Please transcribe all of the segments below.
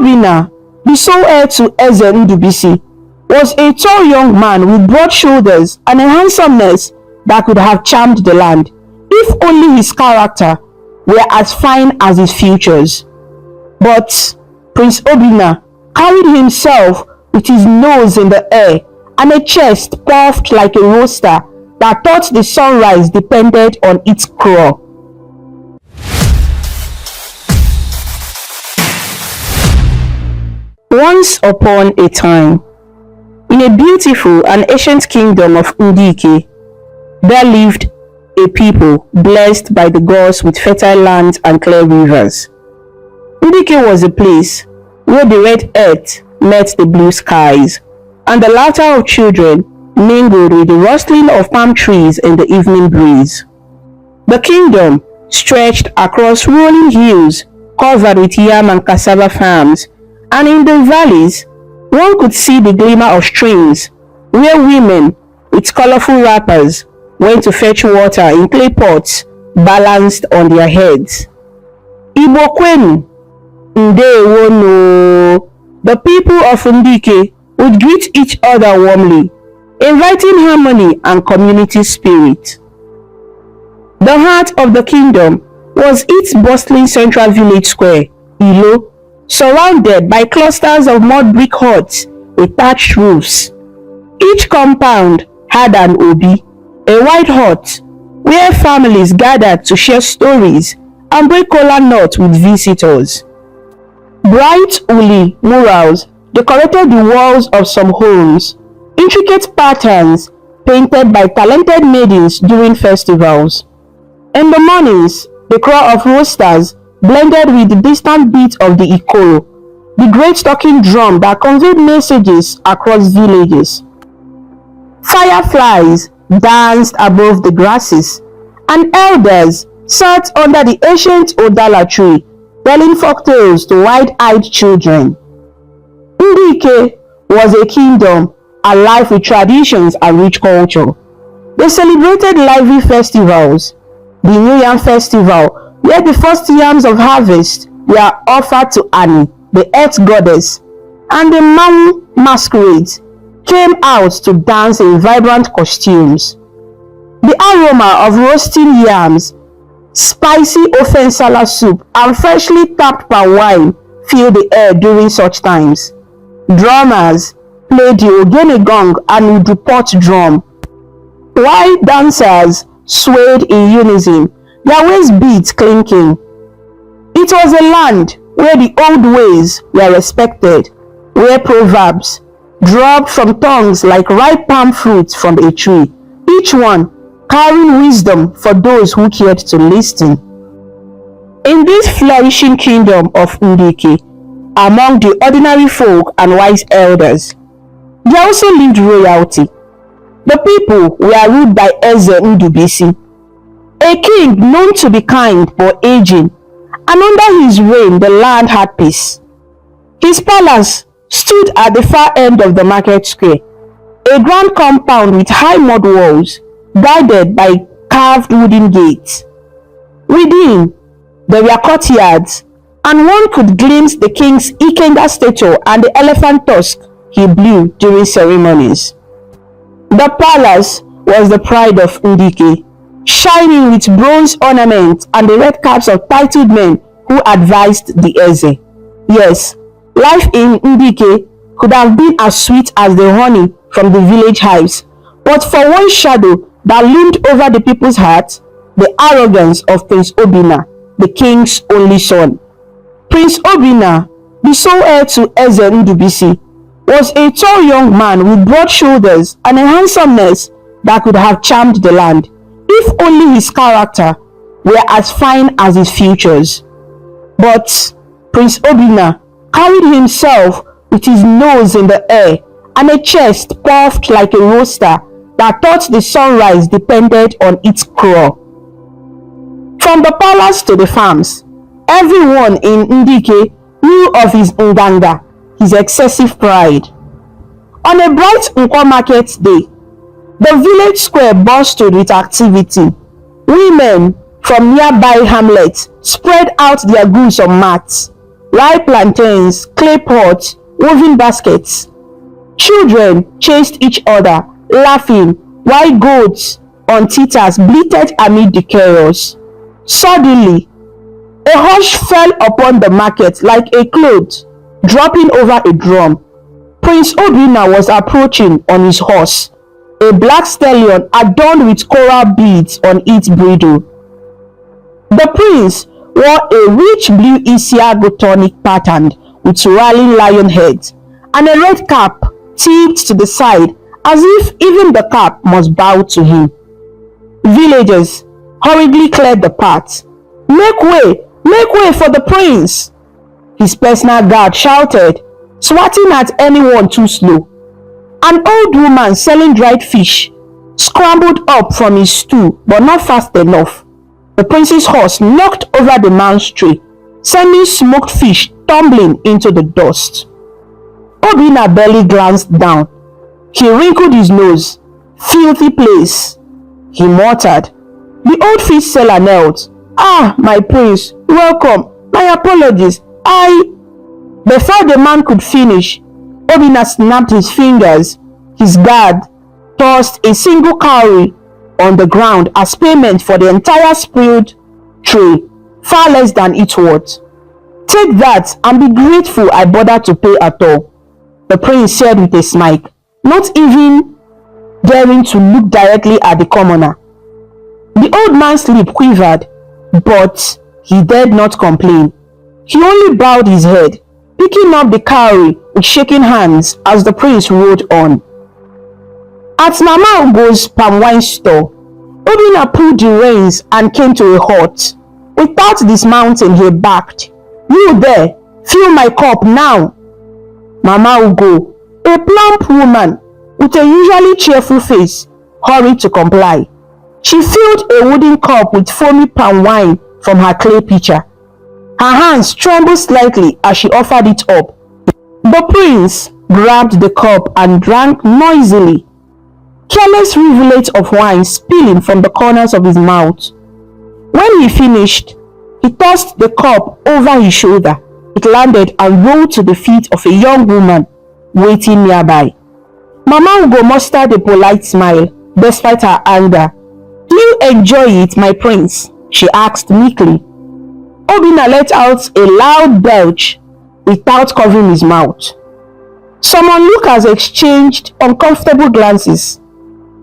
Obinna, the sole heir to Eze Ndubisi, was a tall young man with broad shoulders and a handsomeness that could have charmed the land, if only his character were as fine as his features. But Prince Obinna carried himself with his nose in the air and a chest puffed like a rooster that thought the sunrise depended on its crow. Once upon a time, in a beautiful and ancient kingdom of Ndike, there lived a people blessed by the gods with fertile lands and clear rivers. Ndike was a place where the red earth met the blue skies, and the laughter of children mingled with the rustling of palm trees in the evening breeze. The kingdom stretched across rolling hills covered with yam and cassava farms, and in the valleys, one could see the glimmer of streams where women with colorful wrappers went to fetch water in clay pots balanced on their heads. Igbo kwenu, ndewo no. The people of Ndike would greet each other warmly, inviting harmony and community spirit. The heart of the kingdom was its bustling central village square, Ilo, surrounded by clusters of mud brick huts with thatched roofs. Each compound had an obi, a white hut, where families gathered to share stories and break kola nuts with visitors. Bright uli murals decorated the walls of some homes, intricate patterns painted by talented maidens during festivals. In the mornings, the crow of roosters blended with the distant beat of the ikoro, the great talking drum that conveyed messages across villages. Fireflies danced above the grasses, and elders sat under the ancient Odala tree, telling folktales to wide-eyed children. Ndike was a kingdom alive with traditions and rich culture. They celebrated lively festivals. The New Yam Festival, where the first yams of harvest were offered to Ani, the earth goddess, and the Mawu masquerades came out to dance in vibrant costumes. The aroma of roasting yams, spicy ofensala soup, and freshly tapped palm wine filled the air during such times. Drummers played the ogene gong and the pot drum, while dancers swayed in unison, their waist beats clinking. It was a land where the old ways were respected, where proverbs dropped from tongues like ripe palm fruits from a tree, each one carrying wisdom for those who cared to listen. In this flourishing kingdom of Ndike, among the ordinary folk and wise elders, there also lived royalty. The people were ruled by Eze Ndubisi, a king known to be kind but aging, and under his reign the land had peace. His palace stood at the far end of the market square, a grand compound with high mud walls, guarded by carved wooden gates. Within, there were courtyards, and one could glimpse the king's Ikenga statue and the elephant tusk he blew during ceremonies. The palace was the pride of Ndike, shining with bronze ornaments and the red caps of titled men who advised the Eze. Yes, life in Ndike could have been as sweet as the honey from the village hives, but for one shadow that loomed over the people's hearts, the arrogance of Prince Obinna, the king's only son. Prince Obinna, the sole heir to Eze Ndubisi, was a tall young man with broad shoulders and a handsomeness that could have charmed the land, if only his character were as fine as his features. But Prince Obinna carried himself with his nose in the air and a chest puffed like a rooster that thought the sunrise depended on its crow. From the palace to the farms, everyone in Ndike knew of his nganga, his excessive pride. On a bright Nkwo market day, the village square bursted with activity. Women from nearby hamlets spread out their goods on mats. ripe plantains, clay pots, woven baskets. Children chased each other, laughing, while goats on teeters bleated amid the chaos. Suddenly, a hush fell upon the market like a cloth dropping over a drum. Prince Obinna was approaching on his horse, a black stallion adorned with coral beads on its bridle. The prince wore a rich blue Isiago tunic patterned with swirling lion heads and a red cap tipped to the side as if even the cap must bow to him. Villagers hurriedly cleared the path. Make way for the prince!" His personal guard shouted, swatting at anyone too slow. An old woman selling dried fish scrambled up from his stool, but not fast enough. The prince's horse knocked over the man's tray, sending smoked fish tumbling into the dust. Obinna barely glanced down. He wrinkled his nose. "Filthy place," he muttered. The old fish seller knelt. "Ah, my prince, welcome. My apologies. Before the man could finish, Obinna snapped his fingers. His guard tossed a single cowrie on the ground as payment for the entire spilled tray, far less than it worth. "Take that and be grateful I bothered to pay at all," the prince said with a smile, not even daring to look directly at the commoner. The old man's lip quivered, but he dared not complain. He only bowed his head, picking up the cowrie with shaking hands as the prince rode on. At Mama Ugo's palm wine store, Obinna pulled the reins and came to a halt. Without dismounting, he barked, "You there, fill my cup now." Mama Ugo, a plump woman with a usually cheerful face, hurried to comply. She filled a wooden cup with foamy palm wine from her clay pitcher. Her hands trembled slightly as she offered it up. The prince grabbed the cup and drank noisily, careless rivulets of wine spilling from the corners of his mouth. When he finished, he tossed the cup over his shoulder. It landed and rolled to the feet of a young woman waiting nearby. Mama Ugo mustered a polite smile despite her anger. "Do you enjoy it, my prince?" she asked meekly. Obinna let out a loud belch without covering his mouth. Some onlookers exchanged uncomfortable glances.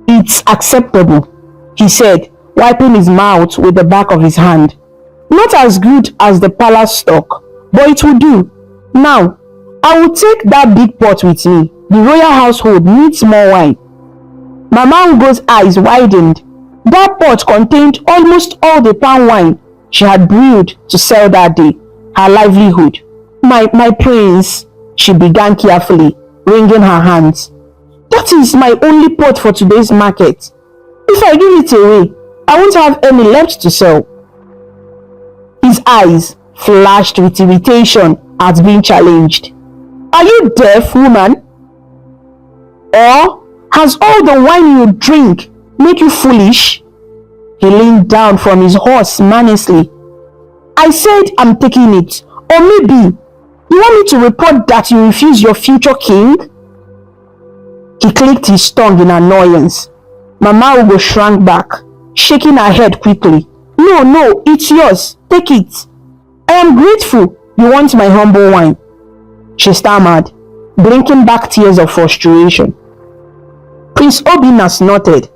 "It's acceptable," he said, wiping his mouth with the back of his hand. "Not as good as the palace stock, but it will do. Now, I will take that big pot with me. The royal household needs more wine." Mama Ugo's eyes widened. That pot contained almost all the palm wine she had brewed to sell that day, her livelihood. My prince," she began carefully, wringing her hands. "That is my only pot for today's market. If I give it away, I won't have any left to sell." His eyes flashed with irritation at being challenged. "Are you deaf, woman? Or has all the wine you drink make you foolish?" He leaned down from his horse menacingly. "I said I'm taking it. Or maybe you want me to report that you refuse your future king?" He clicked his tongue in annoyance. Mama Ugo shrank back, shaking her head quickly. No, it's yours. Take it. I am grateful you want my humble wine," she stammered, blinking back tears of frustration. Prince Obinna snorted.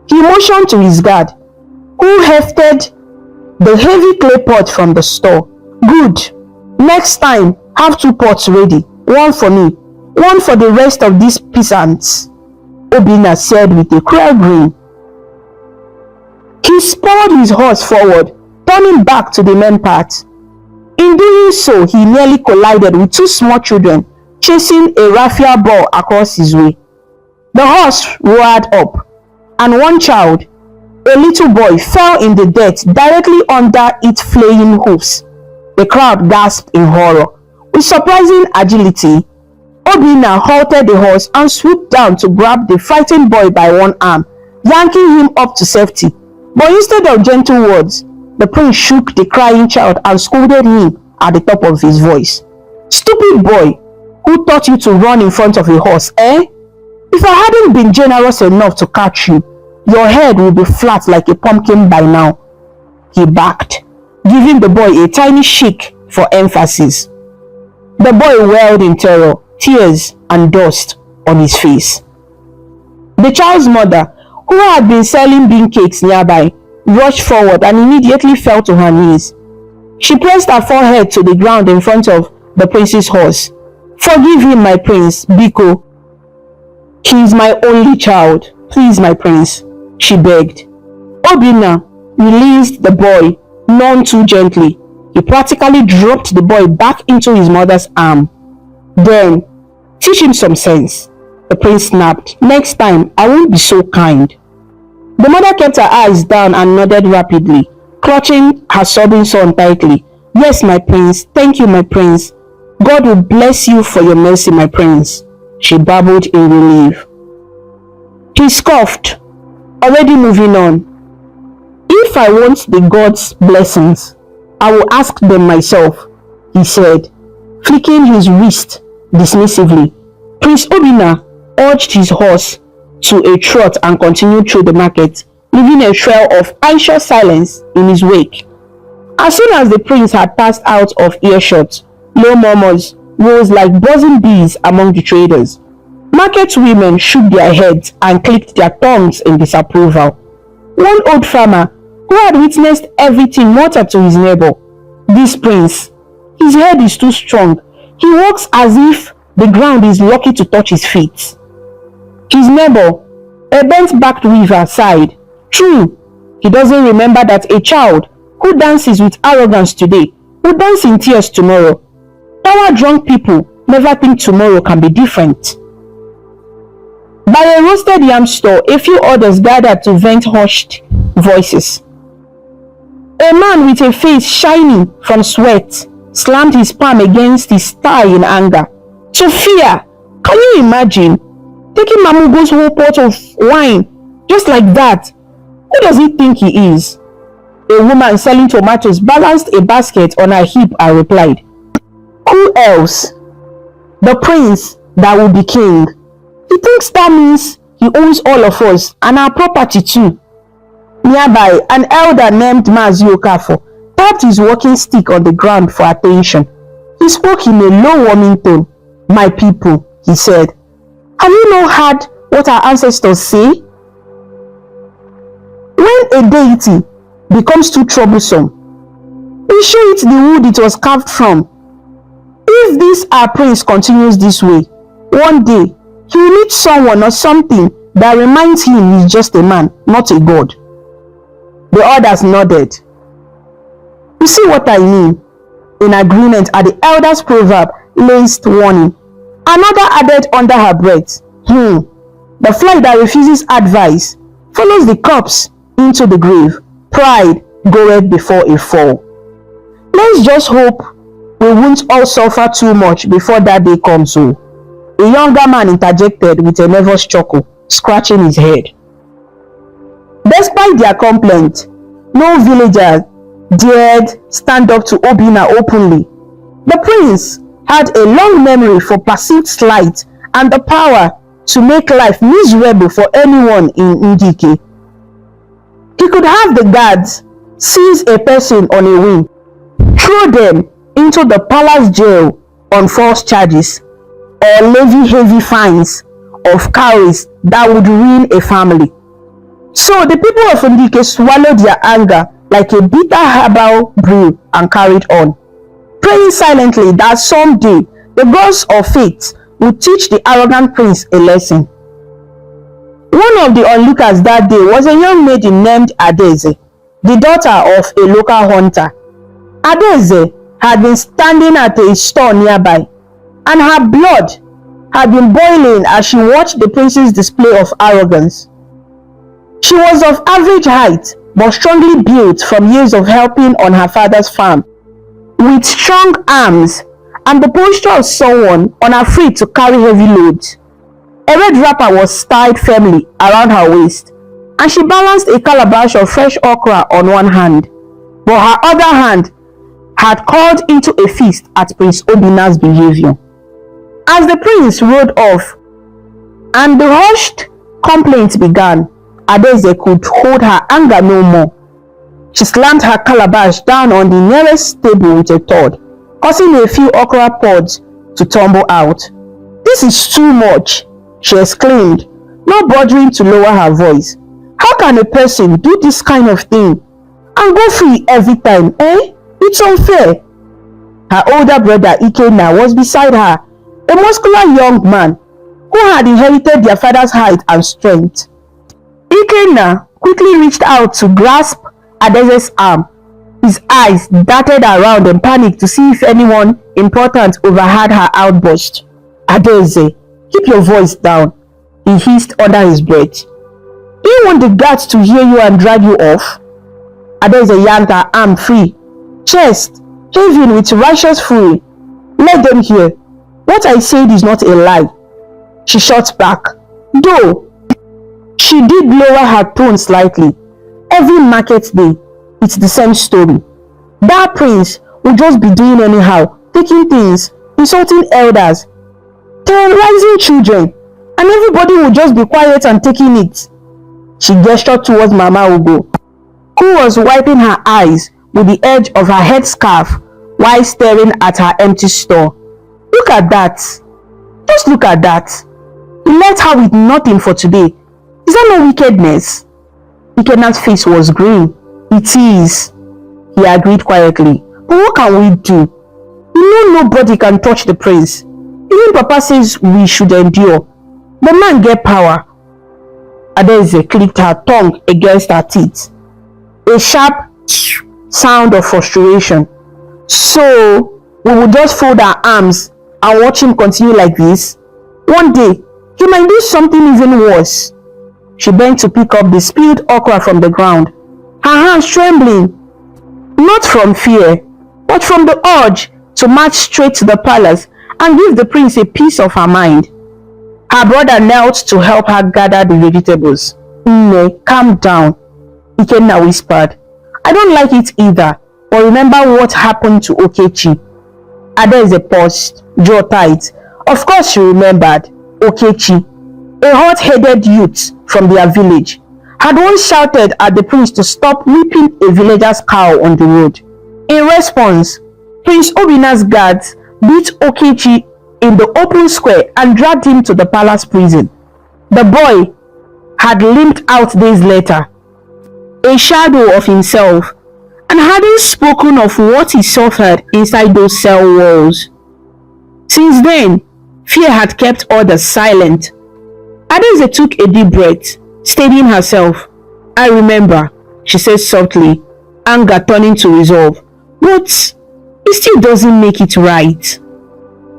He motioned to his guard, who hefted the heavy clay pot from the store. "Good. Next time, have 2 pots ready. One for me, one for the rest of these peasants," Obinna said with a cruel grin. He spurred his horse forward, turning back to the main path. In doing so, he nearly collided with 2 small children chasing a raffia ball across his way. The horse roared up, and one child, a little boy, fell in the dirt directly under its flaying hoofs. The crowd gasped in horror. With surprising agility, Obinna halted the horse and swooped down to grab the frightened boy by one arm, yanking him up to safety. But instead of gentle words, the prince shook the crying child and scolded him at the top of his voice. "Stupid boy, who taught you to run in front of a horse, eh? If I hadn't been generous enough to catch you, your head would be flat like a pumpkin by now," he barked, giving the boy a tiny shake for emphasis. The boy wailed in terror, tears and dust on his face. The child's mother, who had been selling bean cakes nearby, rushed forward and immediately fell to her knees. She pressed her forehead to the ground in front of the prince's horse. "Forgive him, my prince, Biko. He is my only child. Please, my prince," she begged. Obinna released the boy none too gently. He practically dropped the boy back into his mother's arm. "Then, teach him some sense," the prince snapped. "Next time, I won't be so kind." The mother kept her eyes down and nodded rapidly, clutching her sobbing son tightly. "Yes, my prince. Thank you, my prince. God will bless you for your mercy, my prince," she babbled in relief. He scoffed, already moving on. "If I want the gods' blessings, I will ask them myself," he said, flicking his wrist dismissively. Prince Obinna urged his horse to a trot and continued through the market, leaving a trail of anxious silence in his wake. As soon as the prince had passed out of earshot, low murmurs rose like buzzing bees among the traders. Market women shook their heads and clicked their tongues in disapproval. One old farmer, who had witnessed everything, muttered to his neighbor, "This prince, his head is too strong. He walks as if the ground is lucky to touch his feet." His neighbor, a bent-backed weaver, sighed. "True, he doesn't remember that a child who dances with arrogance today will dance in tears tomorrow. Power-drunk people never think tomorrow can be different." By a roasted yam store, a few others gathered to vent hushed voices. A man with a face shiny from sweat slammed his palm against his thigh in anger. "Sophia, can you imagine? Taking Mamugo's whole pot of wine just like that. Who does he think he is?" A woman selling tomatoes balanced a basket on her hip and replied, "Who else? The prince that will be king. He thinks that means he owns all of us and our property too." Nearby, an elder named Mazi Okafo tapped his walking stick on the ground for attention. He spoke in a low, warming tone. "My people," he said, "have you not heard what our ancestors say? When a deity becomes too troublesome, we show it the wood it was carved from. If this our prince continues this way, one day he will meet someone or something that reminds him he's just a man, not a god." The others nodded. "You see what I mean?" In agreement at the elder's proverb laced warning. Another added under her breath, "The fly that refuses advice follows the corpse into the grave. Pride goeth before a fall." Let's just hope we won't all suffer too much before that day comes. A younger man interjected with a nervous chuckle, scratching his head. Despite their complaint, no villager dared stand up to Obinna openly. The prince had a long memory for perceived slight and the power to make life miserable for anyone in Ndike. He could have the guards seize a person on a whim, throw them into the palace jail on false charges, or levy heavy fines of cowries that would ruin a family. So the people of Ndike swallowed their anger like a bitter herbal brew and carried on, praying silently that someday the gods of fate would teach the arrogant prince a lesson. One of the onlookers that day was a young maiden named Adeze, the daughter of a local hunter. Adeze had been standing at a store nearby, and her blood had been boiling as she watched the prince's display of arrogance. She was of average height, but strongly built from years of helping on her father's farm, with strong arms and the posture of someone unafraid to carry heavy loads. A red wrapper was tied firmly around her waist, and she balanced a calabash of fresh okra on one hand, but her other hand had called into a feast at Prince Obina's behavior. As the prince rode off and the hushed complaints began, Adaeze could hold her anger no more. She slammed her calabash down on the nearest table with a thud, causing a few okra pods to tumble out. "This is too much," she exclaimed, not bothering to lower her voice. "How can a person do this kind of thing and go free every time, eh? It's unfair." Her older brother Ikenna was beside her, a muscular young man who had inherited their father's height and strength. Ikenna quickly reached out to grasp Adaeze's arm. His eyes darted around in panic to see if anyone important overheard her outburst. "Adaeze, keep your voice down," he hissed under his breath. "Do you want the guards to hear you and drag you off?" Adaeze yanked her arm free, chest heaving with righteous fury. "Let them hear. What I said is not a lie," she shot back, though she did lower her tone slightly. "Every market day, it's the same story. That prince will just be doing anyhow, taking things, insulting elders, terrorizing children, and everybody will just be quiet and taking it." She gestured towards Mama Ugo, who was wiping her eyes with the edge of her headscarf while staring at her empty store. "Look at that. Just look at that. You left her with nothing for today. Is that no wickedness?" Ikenna's face was green. "It is," he agreed quietly. "But what can we do? You know nobody can touch the prince. Even Papa says we should endure. The man get power." Adaeze clicked her tongue against her teeth, a sharp sound of frustration. "So we will just fold our arms and watch him continue like this? One day he might do something even worse." She bent to pick up the spilled okra from the ground, her hands trembling, not from fear, but from the urge to march straight to the palace and give the prince a piece of her mind. Her brother knelt to help her gather the vegetables. "Nne, calm down," Ikenna whispered. "I don't like it either, but remember what happened to Okechi." Adaeze paused, jaw tight. Of course she remembered. Okechi, a hot-headed youth from their village, had once shouted at the prince to stop whipping a villager's cow on the road. In response, Prince Obina's guards beat Okechi in the open square and dragged him to the palace prison. The boy had limped out days later, a shadow of himself, and hadn't spoken of what he suffered inside those cell walls. Since then, fear had kept others silent. Adaeze took a deep breath, steadying herself. "I remember," she said softly, anger turning to resolve. "But it still doesn't make it right."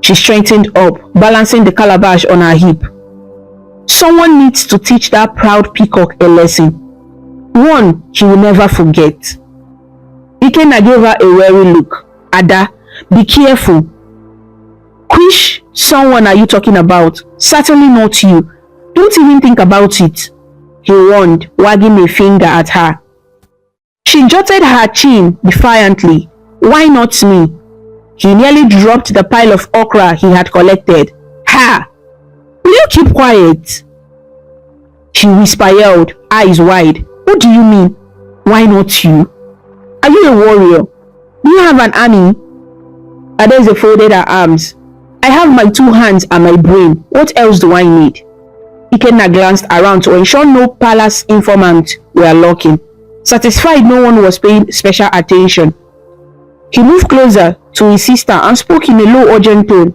She straightened up, balancing the calabash on her hip. "Someone needs to teach that proud peacock a lesson, one he will never forget." Ikenna gave her a wary look. "Ada, be careful." "Which someone are you talking about?" "Certainly not you. Don't even think about it," he warned, wagging a finger at her. She jutted her chin defiantly. "Why not me?" He nearly dropped the pile of okra he had collected. "Ha! Will you keep quiet?" She whispered, eyes wide. "What do you mean? Why not you? Are you a warrior? Do you have an army?" Adaeze folded her arms. "I have my 2 hands and my brain. What else do I need?" Ikenna glanced around to ensure no palace informants were lurking. Satisfied no one was paying special attention, he moved closer to his sister and spoke in a low, urgent tone.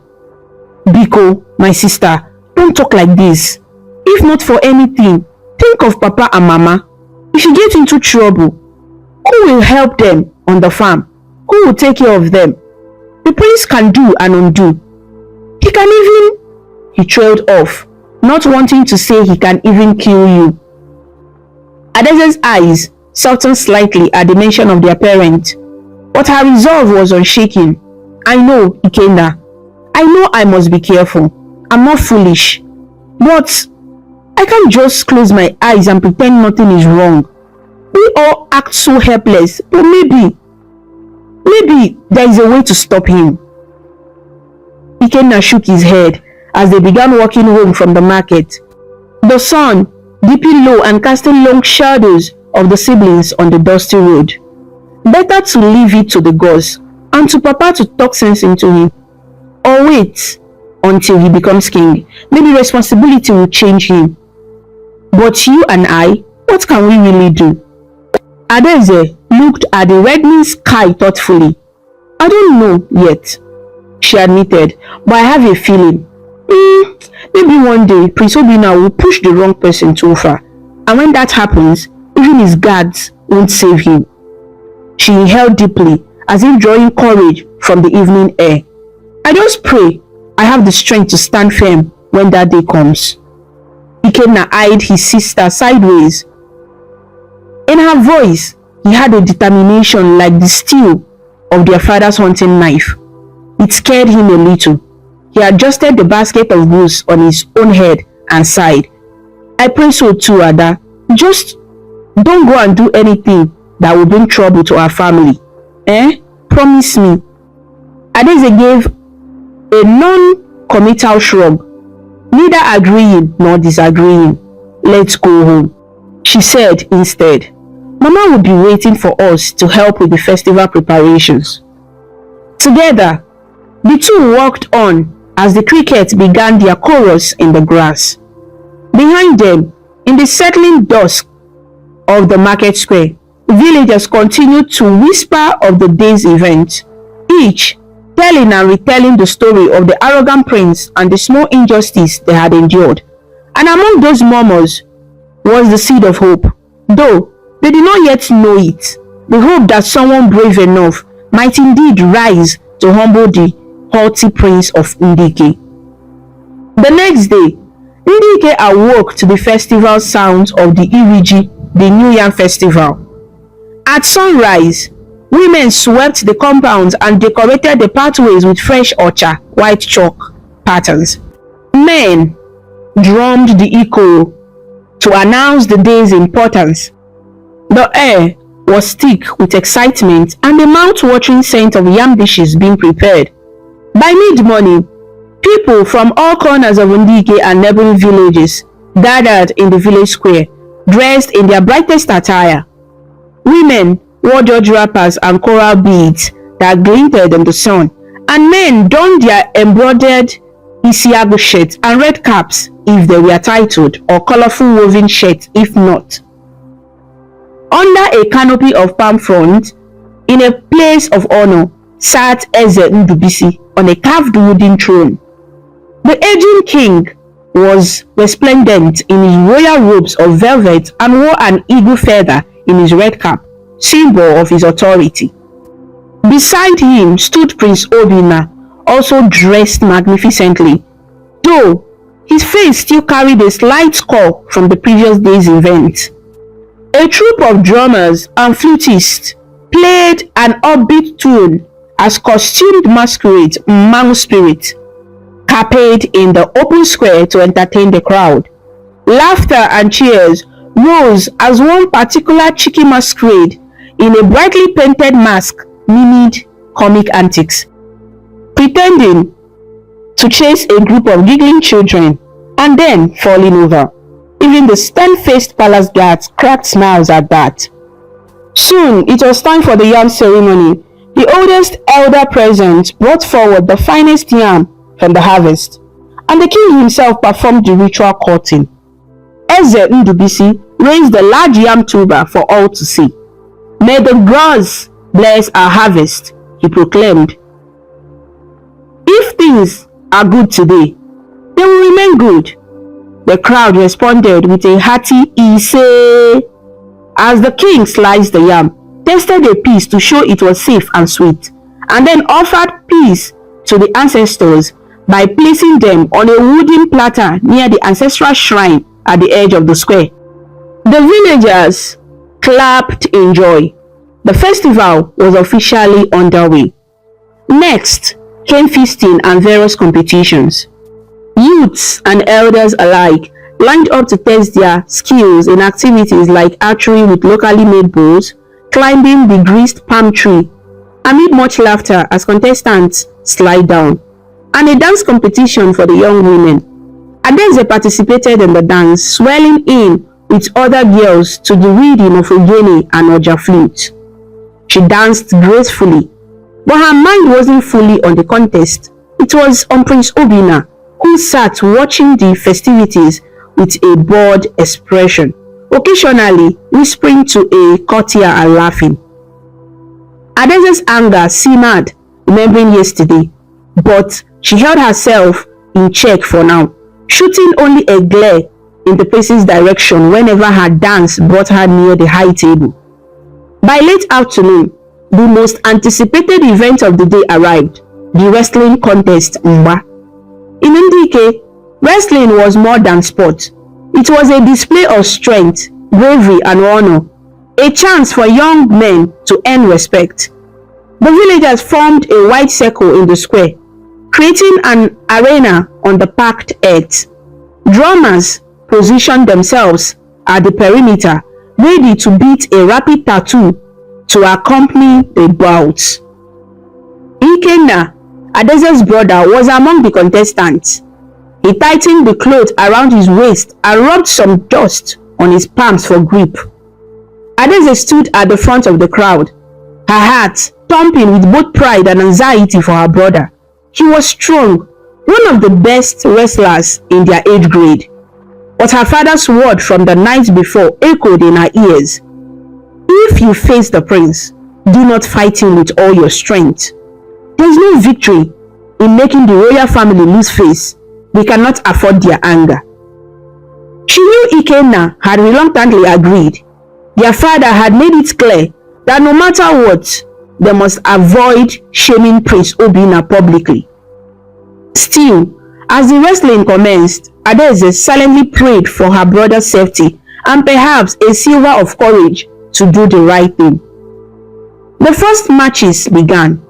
"Biko, my sister, don't talk like this. If not for anything, think of Papa and Mama. If you get into trouble, who will help them on the farm? Who will take care of them? The prince can do and undo. He can even..." He trailed off, not wanting to say he can even kill you. Adaeze's eyes softened slightly at the mention of their parent, but her resolve was unshaken. "I know, Ikenna. I know I must be careful. I'm not foolish. But I can't just close my eyes and pretend nothing is wrong. We all act so helpless, but maybe Maybe there is a way to stop him. Ikenna shook his head as they began walking home from the market, the sun dipping low and casting long shadows of the siblings on the dusty road. Better to leave it to the gods and to Papa to talk sense into him, or wait until he becomes king. Maybe responsibility will change him. But you and I, what can we really do? Adaeze looked at the reddening sky thoughtfully. I don't know yet, she admitted, but I have a feeling. Maybe one day Prince Obinna will push the wrong person too far, and when that happens, even his guards won't save him. She inhaled deeply, as if drawing courage from the evening air. I just pray I have the strength to stand firm when that day comes. Ikenna eyed his sister sideways. In her voice, he had a determination like the steel of their father's hunting knife. It scared him a little. He adjusted the basket of goods on his own head and sighed. I pray so too, Ada. Just don't go and do anything that will bring trouble to our family. Promise me. Adaeze gave a non-committal shrug, neither agreeing nor disagreeing. Let's go home, she said instead. Mama will be waiting for us to help with the festival preparations. Together, the two walked on as the crickets began their chorus in the grass. Behind them, in the settling dusk of the market square, villagers continued to whisper of the day's event, each telling and retelling the story of the arrogant prince and the small injustice they had endured. And among those murmurs was the seed of hope, though they did not yet know it, the hope that someone brave enough might indeed rise to humble the haughty prince of Ndike. The next day, Ndike awoke to the festival sounds of the Iriji, the New Yam festival. At sunrise, women swept the compounds and decorated the pathways with fresh ocha, white chalk patterns. Men drummed the ikoro to announce the day's importance. The air was thick with excitement and the mouth-watering scent of yam dishes being prepared. By mid-morning, people from all corners of Ndike and neighboring villages gathered in the village square, dressed in their brightest attire. Women wore George wrappers and coral beads that glinted in the sun, and men donned their embroidered isiagu shirts and red caps if they were titled, or colorful woven shirts if not. Under a canopy of palm fronds, in a place of honor, sat Eze Ndubisi on a carved wooden throne. The aging king was resplendent in his royal robes of velvet and wore an eagle feather in his red cap, symbol of his authority. Beside him stood Prince Obinna, also dressed magnificently, though his face still carried a slight scar from the previous day's event. A troupe of drummers and flutists played an upbeat tune as costumed masquerades Mangu spirit capered in the open square to entertain the crowd. Laughter and cheers rose as one particular cheeky masquerade in a brightly painted mask mimicked comic antics, pretending to chase a group of giggling children and then falling over. Even the stern-faced palace guards cracked smiles at that. Soon it was time for the yam ceremony. The oldest elder present brought forward the finest yam from the harvest, and the king himself performed the ritual cutting. Eze Ndubisi raised the large yam tuber for all to see. May the gods bless our harvest, he proclaimed. If things are good today, they will remain good. The crowd responded with a hearty Ise as the king sliced the yam, tasted a piece to show it was safe and sweet, and then offered peace to the ancestors by placing them on a wooden platter near the ancestral shrine at the edge of the square. The villagers clapped in joy. The festival was officially underway. Next came feasting and various competitions. Youths and elders alike lined up to test their skills in activities like archery with locally made bows, climbing the greased palm tree, amid much laughter as contestants slide down, and a dance competition for the young women. Adaeze participated in the dance, swelling in with other girls to the rhythm of ogene and oja flute. She danced gracefully, but her mind wasn't fully on the contest. It was on Prince Obinna, who sat watching the festivities with a bored expression, occasionally whispering to a courtier and laughing. Adeze's anger simmered, remembering yesterday, but she held herself in check for now, shooting only a glare in the prince's direction whenever her dance brought her near the high table. By late afternoon, the most anticipated event of the day arrived, the wrestling contest Mba. In Ndike, wrestling was more than sport. It was a display of strength, bravery and honor, a chance for young men to earn respect. The villagers formed a wide circle in the square, creating an arena on the packed earth. Drummers positioned themselves at the perimeter, ready to beat a rapid tattoo to accompany the bouts. Ikenna, Adeze's brother, was among the contestants. He tightened the cloth around his waist and rubbed some dust on his palms for grip. Adeze stood at the front of the crowd, her heart thumping with both pride and anxiety for her brother. He was strong, one of the best wrestlers in their age grade. But her father's word from the night before echoed in her ears. If you face the prince, do not fight him with all your strength. There is no victory in making the royal family lose face. We cannot afford their anger. She knew Ikenna had reluctantly agreed. Their father had made it clear that no matter what, they must avoid shaming Prince Obinna publicly. Still, as the wrestling commenced, Adeze silently prayed for her brother's safety and perhaps a silver of courage to do the right thing. The first matches began.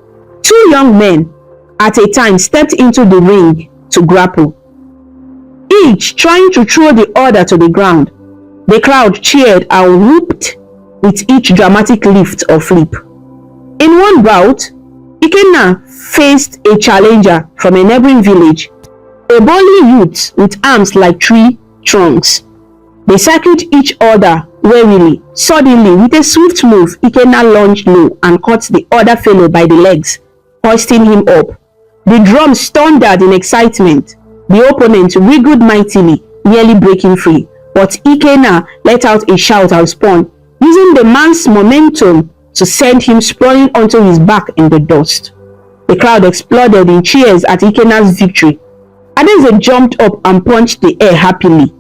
Two young men at a time stepped into the ring to grapple, each trying to throw the other to the ground. The crowd cheered and whooped with each dramatic lift or flip. In one bout, Ikenna faced a challenger from a neighboring village, a burly youth with arms like tree trunks. They circled each other warily. Suddenly, with a swift move, Ikenna lunged low and caught the other fellow by the legs, hoisting him up. The drums thundered in excitement. The opponent wriggled mightily, nearly breaking free, but Ikenna let out a shout and spun, using the man's momentum to send him sprawling onto his back in the dust. The crowd exploded in cheers at Ikenna's victory. Adeze jumped up and punched the air happily.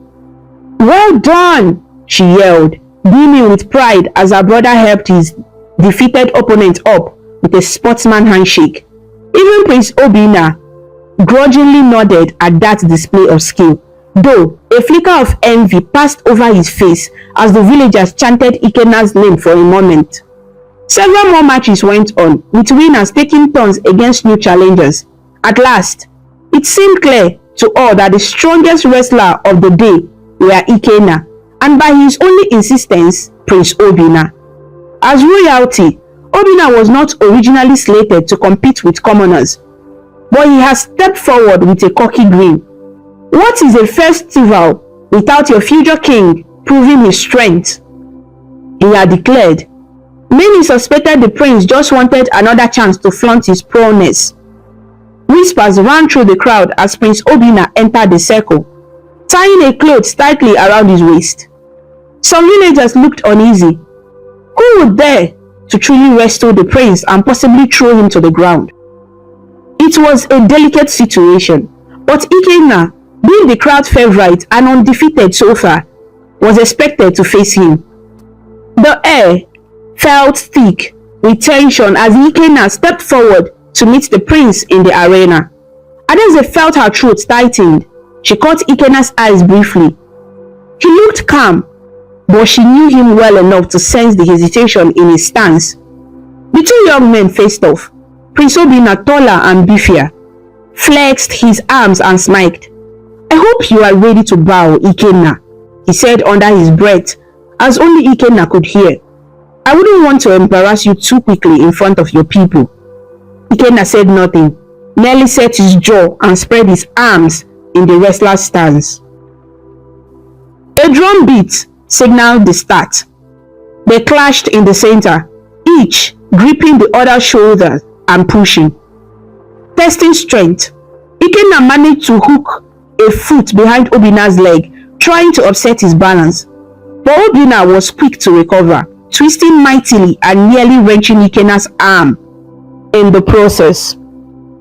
"Well done!" she yelled, beaming with pride as her brother helped his defeated opponent up with a sportsman handshake. Even Prince Obinna grudgingly nodded at that display of skill, though a flicker of envy passed over his face as the villagers chanted Ikenna's name for a moment. Several more matches went on, with winners taking turns against new challengers. At last, it seemed clear to all that the strongest wrestler of the day were Ikenna, and by his only insistence, Prince Obinna. As royalty, Obinna was not originally slated to compete with commoners, but he has stepped forward with a cocky grin. What is a festival without your future king proving his strength? He had declared. Many suspected the prince just wanted another chance to flaunt his prowess. Whispers ran through the crowd as Prince Obinna entered the circle, tying a cloth tightly around his waist. Some villagers looked uneasy. Who would dare to truly wrestle the prince and possibly throw him to the ground? It was a delicate situation, but Ikenna, being the crowd favorite and undefeated so far, was expected to face him. The air felt thick with tension as Ikenna stepped forward to meet the prince in the arena. Adeze felt her throat tightened. She caught Ikenna's eyes briefly. He looked calm, but she knew him well enough to sense the hesitation in his stance. The two young men faced off. Prince Obinna, taller and beefier, flexed his arms and smiled. "I hope you are ready to bow, Ikenna," he said under his breath, as only Ikenna could hear. I wouldn't want to embarrass you too quickly in front of your people. Ikenna said nothing, merely set his jaw and spread his arms in the wrestler's stance. A drum beat signaled the start. They clashed in the center, each gripping the other's shoulder and pushing. Testing strength, Ikenna managed to hook a foot behind Obinna's leg, trying to upset his balance. But Obinna was quick to recover, twisting mightily and nearly wrenching Ikenna's arm in the process.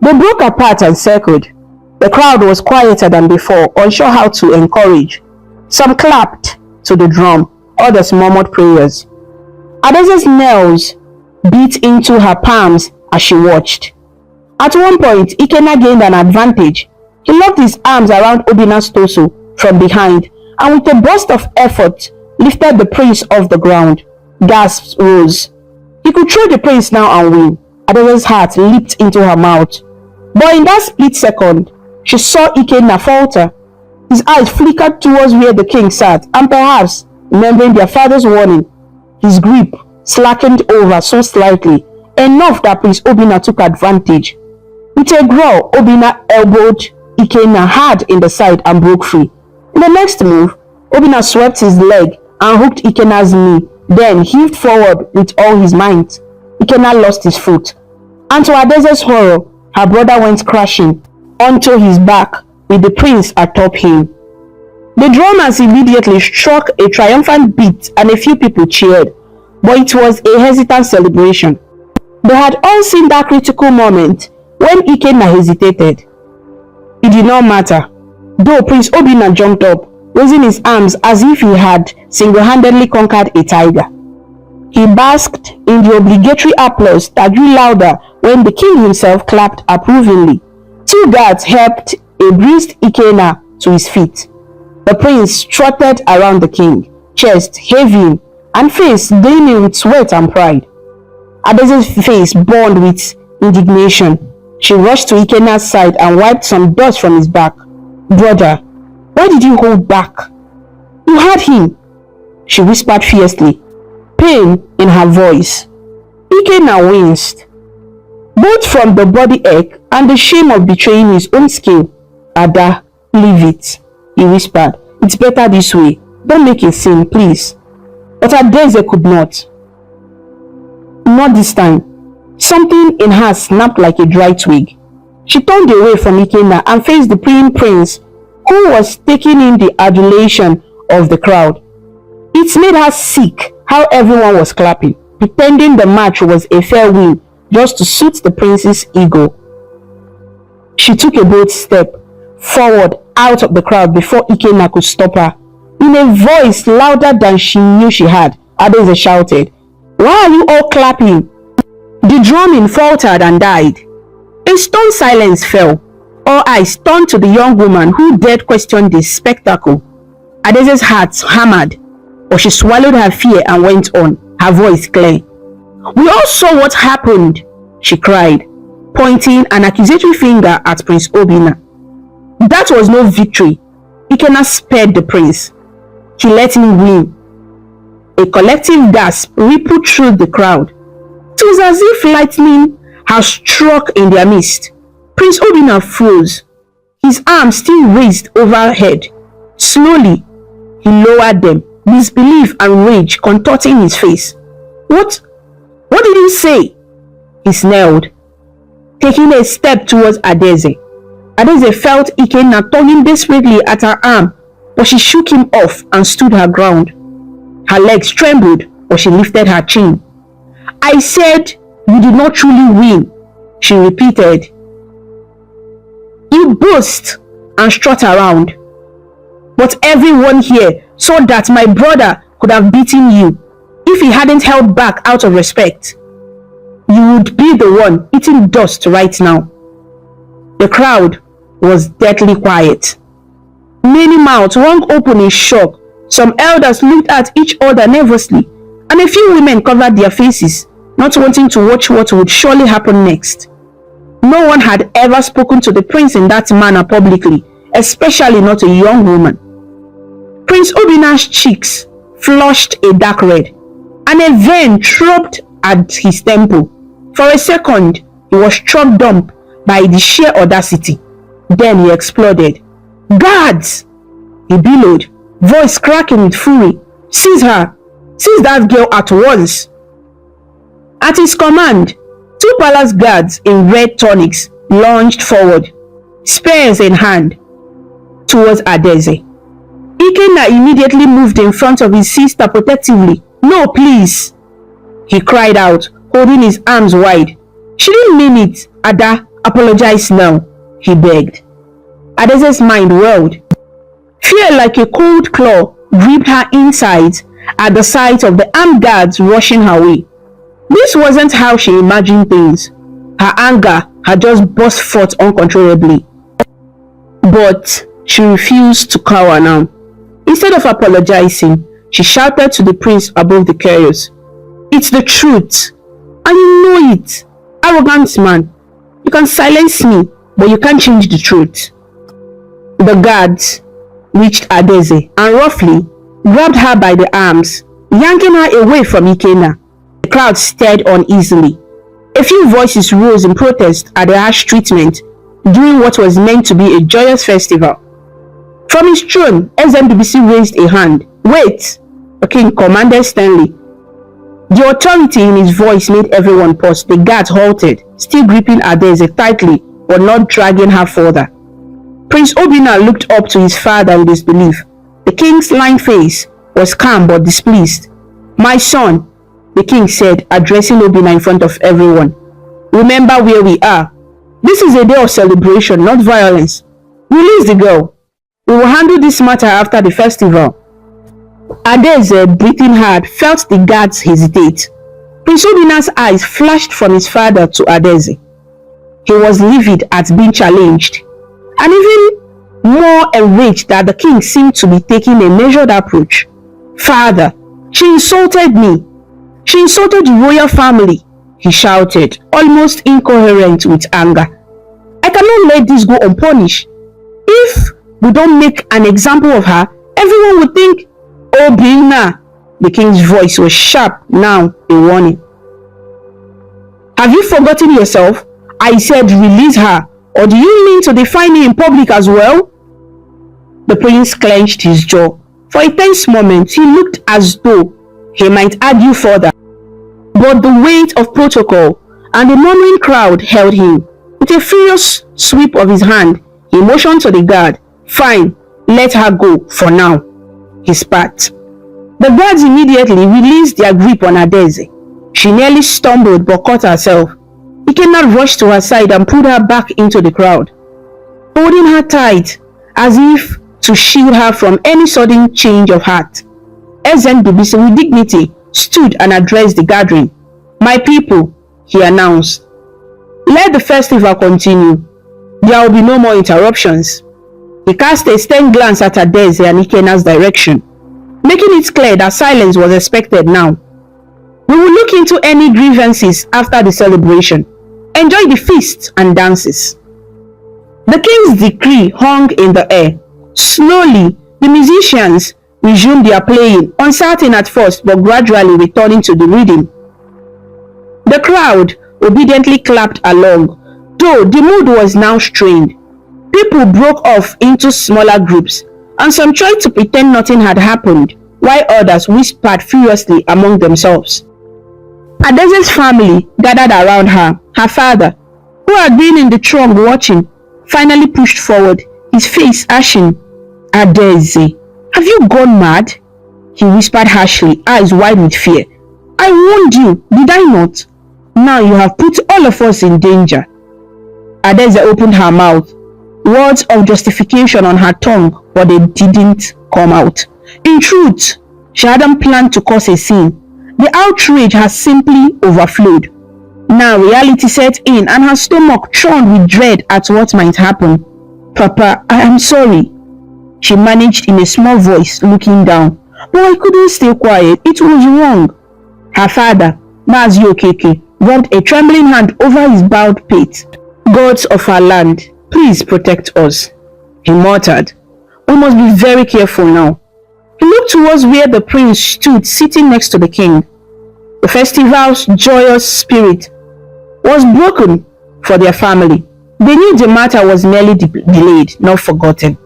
They broke apart and circled. The crowd was quieter than before, unsure how to encourage. Some clapped to the drum, others murmured prayers. Adeze's nails beat into her palms as she watched. At one point, Ikenna gained an advantage. He locked his arms around Obinna's torso from behind and with a burst of effort lifted the prince off the ground. Gasps rose. He could throw the prince now and win. Adeze's heart leaped into her mouth. But in that split second, she saw Ikenna falter. His eyes flickered towards where the king sat, and perhaps, remembering their father's warning, his grip slackened over so slightly, enough that Prince Obinna took advantage. With a growl, Obinna elbowed Ikenna hard in the side and broke free. In the next move, Obinna swept his leg and hooked Ikenna's knee, then heaved forward with all his might. Ikenna lost his foot, and to Adeze's horror, her brother went crashing onto his back with the prince atop him. The drummers immediately struck a triumphant beat and a few people cheered, but it was a hesitant celebration. They had all seen that critical moment when Ikenna hesitated. It did not matter, though Prince Obinna jumped up, raising his arms as if he had single-handedly conquered a tiger. He basked in the obligatory applause that grew louder when the king himself clapped approvingly. Two guards helped a bruised Ikenna to his feet. The prince strutted around the king, chest heaving and face gleaming with sweat and pride. Adeze's face burned with indignation. She rushed to Ikenna's side and wiped some dust from his back. "Brother, why did you hold back? You had him," she whispered fiercely, pain in her voice. Ikenna winced, both from the body ache and the shame of betraying his own skill. "Ada, leave it," he whispered. "It's better this way. Don't make a scene, please." But Adeze could not. Not this time. Something in her snapped like a dry twig. She turned away from Ikenna and faced the praying prince, who was taking in the adulation of the crowd. It made her sick how everyone was clapping, pretending the match was a fair win just to suit the prince's ego. She took a bold step forward out of the crowd before Ikenna could stop her. In a voice louder than she knew she had, Adeze shouted, "Why are you all clapping?" The drumming faltered and died. A stone silence fell. All eyes turned to the young woman who dared question this spectacle. Adeze's heart hammered, but she swallowed her fear and went on, her voice clear. "We all saw what happened," she cried, pointing an accusatory finger at Prince Obinna. "That was no victory." Ikenna spared the prince. He let him win. A collective gasp rippled through the crowd. It was as if lightning had struck in their midst. Prince Obinna froze, his arms still raised overhead. Slowly, he lowered them, disbelief and rage contorting his face. What did you say?" he snarled, taking a step towards Adeze. Adeze felt Ikenna tugging desperately at her arm, but she shook him off and stood her ground. Her legs trembled, but she lifted her chin. "I said you did not truly win," she repeated. "You boast and strut around, but everyone here saw that my brother could have beaten you if he hadn't held back out of respect. You would be the one eating dust right now." The crowd was deathly quiet. Many mouths swung open in shock. Some elders looked at each other nervously, and a few women covered their faces, not wanting to watch what would surely happen next. No one had ever spoken to the prince in that manner publicly, especially not a young woman. Prince Obinna's cheeks flushed a dark red. and a vein throbbed at his temple. For a second, he was struck dumb by the sheer audacity. Then he exploded. "Guards!" he bellowed, voice cracking with fury. "Seize her! Seize that girl at once!" At his command, two palace guards in red tunics lunged forward, spears in hand, towards Adaeze. Ikenna immediately moved in front of his sister protectively. "No, please," he cried out, holding his arms wide. "She didn't mean it. Ada, apologize now," he begged. Adaeze's mind whirled. Fear like a cold claw gripped her insides at the sight of the armed guards rushing her way. This wasn't how she imagined things. Her anger had just burst forth uncontrollably. But she refused to cower now. Instead of apologizing, she shouted to the prince above the chaos. "It's the truth, and you know it. Arrogant man, you can silence me, but you can't change the truth." The guards reached Adaeze and roughly grabbed her by the arms, yanking her away from Ikenna. The crowd stared uneasily. A few voices rose in protest at the harsh treatment during what was meant to be a joyous festival. From his throne, SMBBC raised a hand. "Wait," the king commanded sternly. The authority in his voice made everyone pause. The guards halted, still gripping Adaeze tightly but not dragging her further. Prince Obinna looked up to his father in disbelief. The king's lined face was calm but displeased. "My son," the king said, addressing Obinna in front of everyone, "remember where we are. This is a day of celebration, not violence. Release the girl. We will handle this matter after the festival." Adaeze, breathing hard, felt the guards hesitate. Prince Obinna's eyes flashed from his father to Adaeze. He was livid at being challenged, and even more enraged that the king seemed to be taking a measured approach. "Father, she insulted me. She insulted the royal family," he shouted, almost incoherent with anger. "I cannot let this go unpunished. If we don't make an example of her, everyone will think..." "Obinna," the king's voice was sharp, now a warning. "Have you forgotten yourself? I said release her, or do you mean to define me in public as well?" The prince clenched his jaw. For a tense moment, he looked as though he might argue further. But the weight of protocol and the murmuring crowd held him. With a furious sweep of his hand, he motioned to the guard. "Fine, let her go for now," he spat. The guards immediately released their grip on Adaeze. She nearly stumbled but caught herself. Ikenna rushed to her side and pulled her back into the crowd, holding her tight as if to shield her from any sudden change of heart. SMBBC with dignity stood and addressed the gathering. "My people," he announced, "let the festival continue. There will be no more interruptions." He cast a stern glance at Adaeze and Ikenna's direction, making it clear that silence was expected now. "We will look into any grievances after the celebration. Enjoy the feasts and dances." The king's decree hung in the air. Slowly, the musicians resumed their playing, uncertain at first but gradually returning to the rhythm. The crowd obediently clapped along, though the mood was now strained. People broke off into smaller groups, and some tried to pretend nothing had happened, while others whispered furiously among themselves. Adaeze's family gathered around her. Her father, who had been in the throng watching, finally pushed forward, his face ashen. "Adaeze, have you gone mad?" he whispered harshly, eyes wide with fear. "I warned you, did I not? Now you have put all of us in danger." Adaeze opened her mouth, words of justification on her tongue, but they didn't come out. In truth, she hadn't planned to cause a scene. The outrage had simply overflowed. Now reality set in and her stomach churned with dread at what might happen. "Papa, I am sorry," she managed in a small voice, looking down. "But I couldn't stay quiet. It was wrong." Her father, Mazi Okeke, rubbed a trembling hand over his bowed pate. "Gods of our land, please protect us," he muttered. "We must be very careful now." He looked towards where the prince stood sitting next to the king. The festival's joyous spirit was broken for their family. They knew the matter was merely delayed, not forgotten.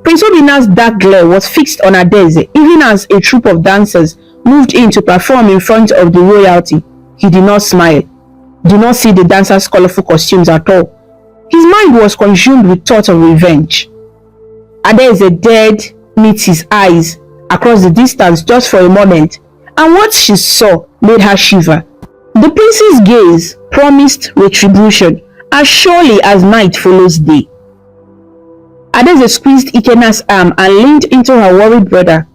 Prince Obina's dark glare was fixed on Adaeze, even as a troupe of dancers moved in to perform in front of the royalty. He did not smile, did not see the dancers' colorful costumes at all. His mind was consumed with thoughts of revenge. Adaeze dared meet his eyes across the distance just for a moment, and what she saw made her shiver. The prince's gaze promised retribution as surely as night follows day. Adaeze squeezed Ikena's arm and leaned into her worried brother.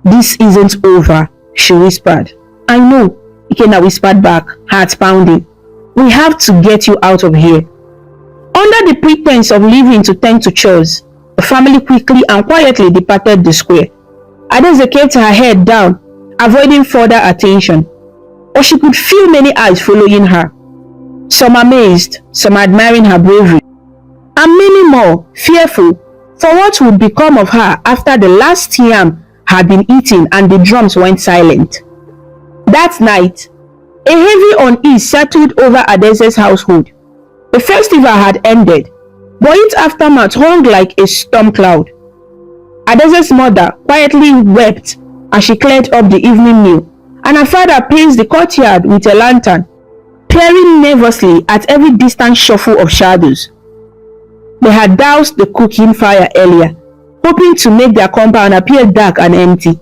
"This isn't over," she whispered. "I know," Ikena whispered back, heart pounding. "We have to get you out of here." Under the pretense of leaving to tend to chores, the family quickly and quietly departed the square. Adaeze kept her head down, avoiding further attention, but she could feel many eyes following her. Some amazed, some admiring her bravery, and many more fearful for what would become of her after the last yam had been eaten and the drums went silent. That night, a heavy unease settled over Adaeze's household. The festival had ended, but its aftermath hung like a storm cloud. Adaeze's mother quietly wept as she cleared up the evening meal, and her father paced the courtyard with a lantern, peering nervously at every distant shuffle of shadows. They had doused the cooking fire earlier, hoping to make their compound appear dark and empty.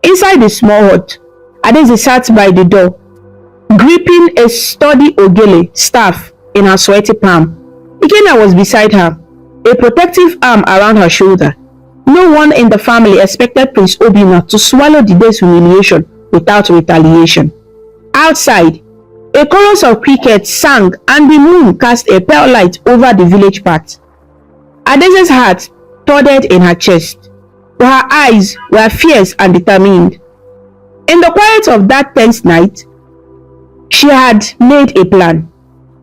Inside the small hut, Adaeze sat by the door, gripping a sturdy ogele staff in her sweaty palm. Ikena was beside her, a protective arm around her shoulder. No one in the family expected Prince Obina to swallow the day's humiliation without retaliation. Outside, a chorus of crickets sang and the moon cast a pale light over the village path. Adaeze's heart thudded in her chest, but her eyes were fierce and determined. In the quiet of that tense night, she had made a plan.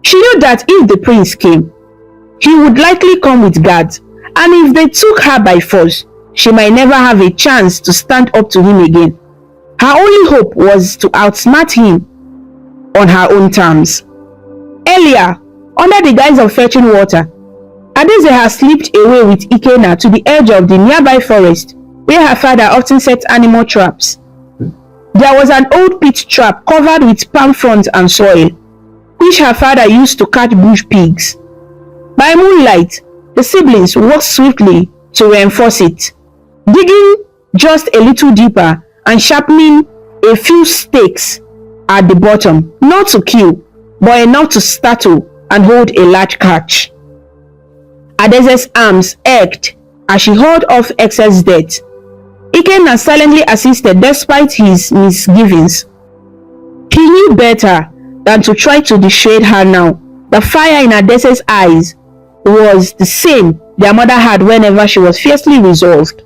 She knew that if the prince came, he would likely come with guards, and if they took her by force, she might never have a chance to stand up to him again. Her only hope was to outsmart him on her own terms. Earlier, under the guise of fetching water, Adaeze had slipped away with Ikena to the edge of the nearby forest where her father often set animal traps. There was an old pit trap covered with palm fronds and soil, which her father used to catch bush pigs. By moonlight, the siblings walked swiftly to reinforce it, digging just a little deeper and sharpening a few stakes at the bottom, not to kill, but enough to startle and hold a large catch. Adaeze's arms ached as she hauled off excess dirt. Ikena silently assisted despite his misgivings. He knew better than to try to dissuade her now. The fire in Adaeze's eyes was the same their mother had whenever she was fiercely resolved.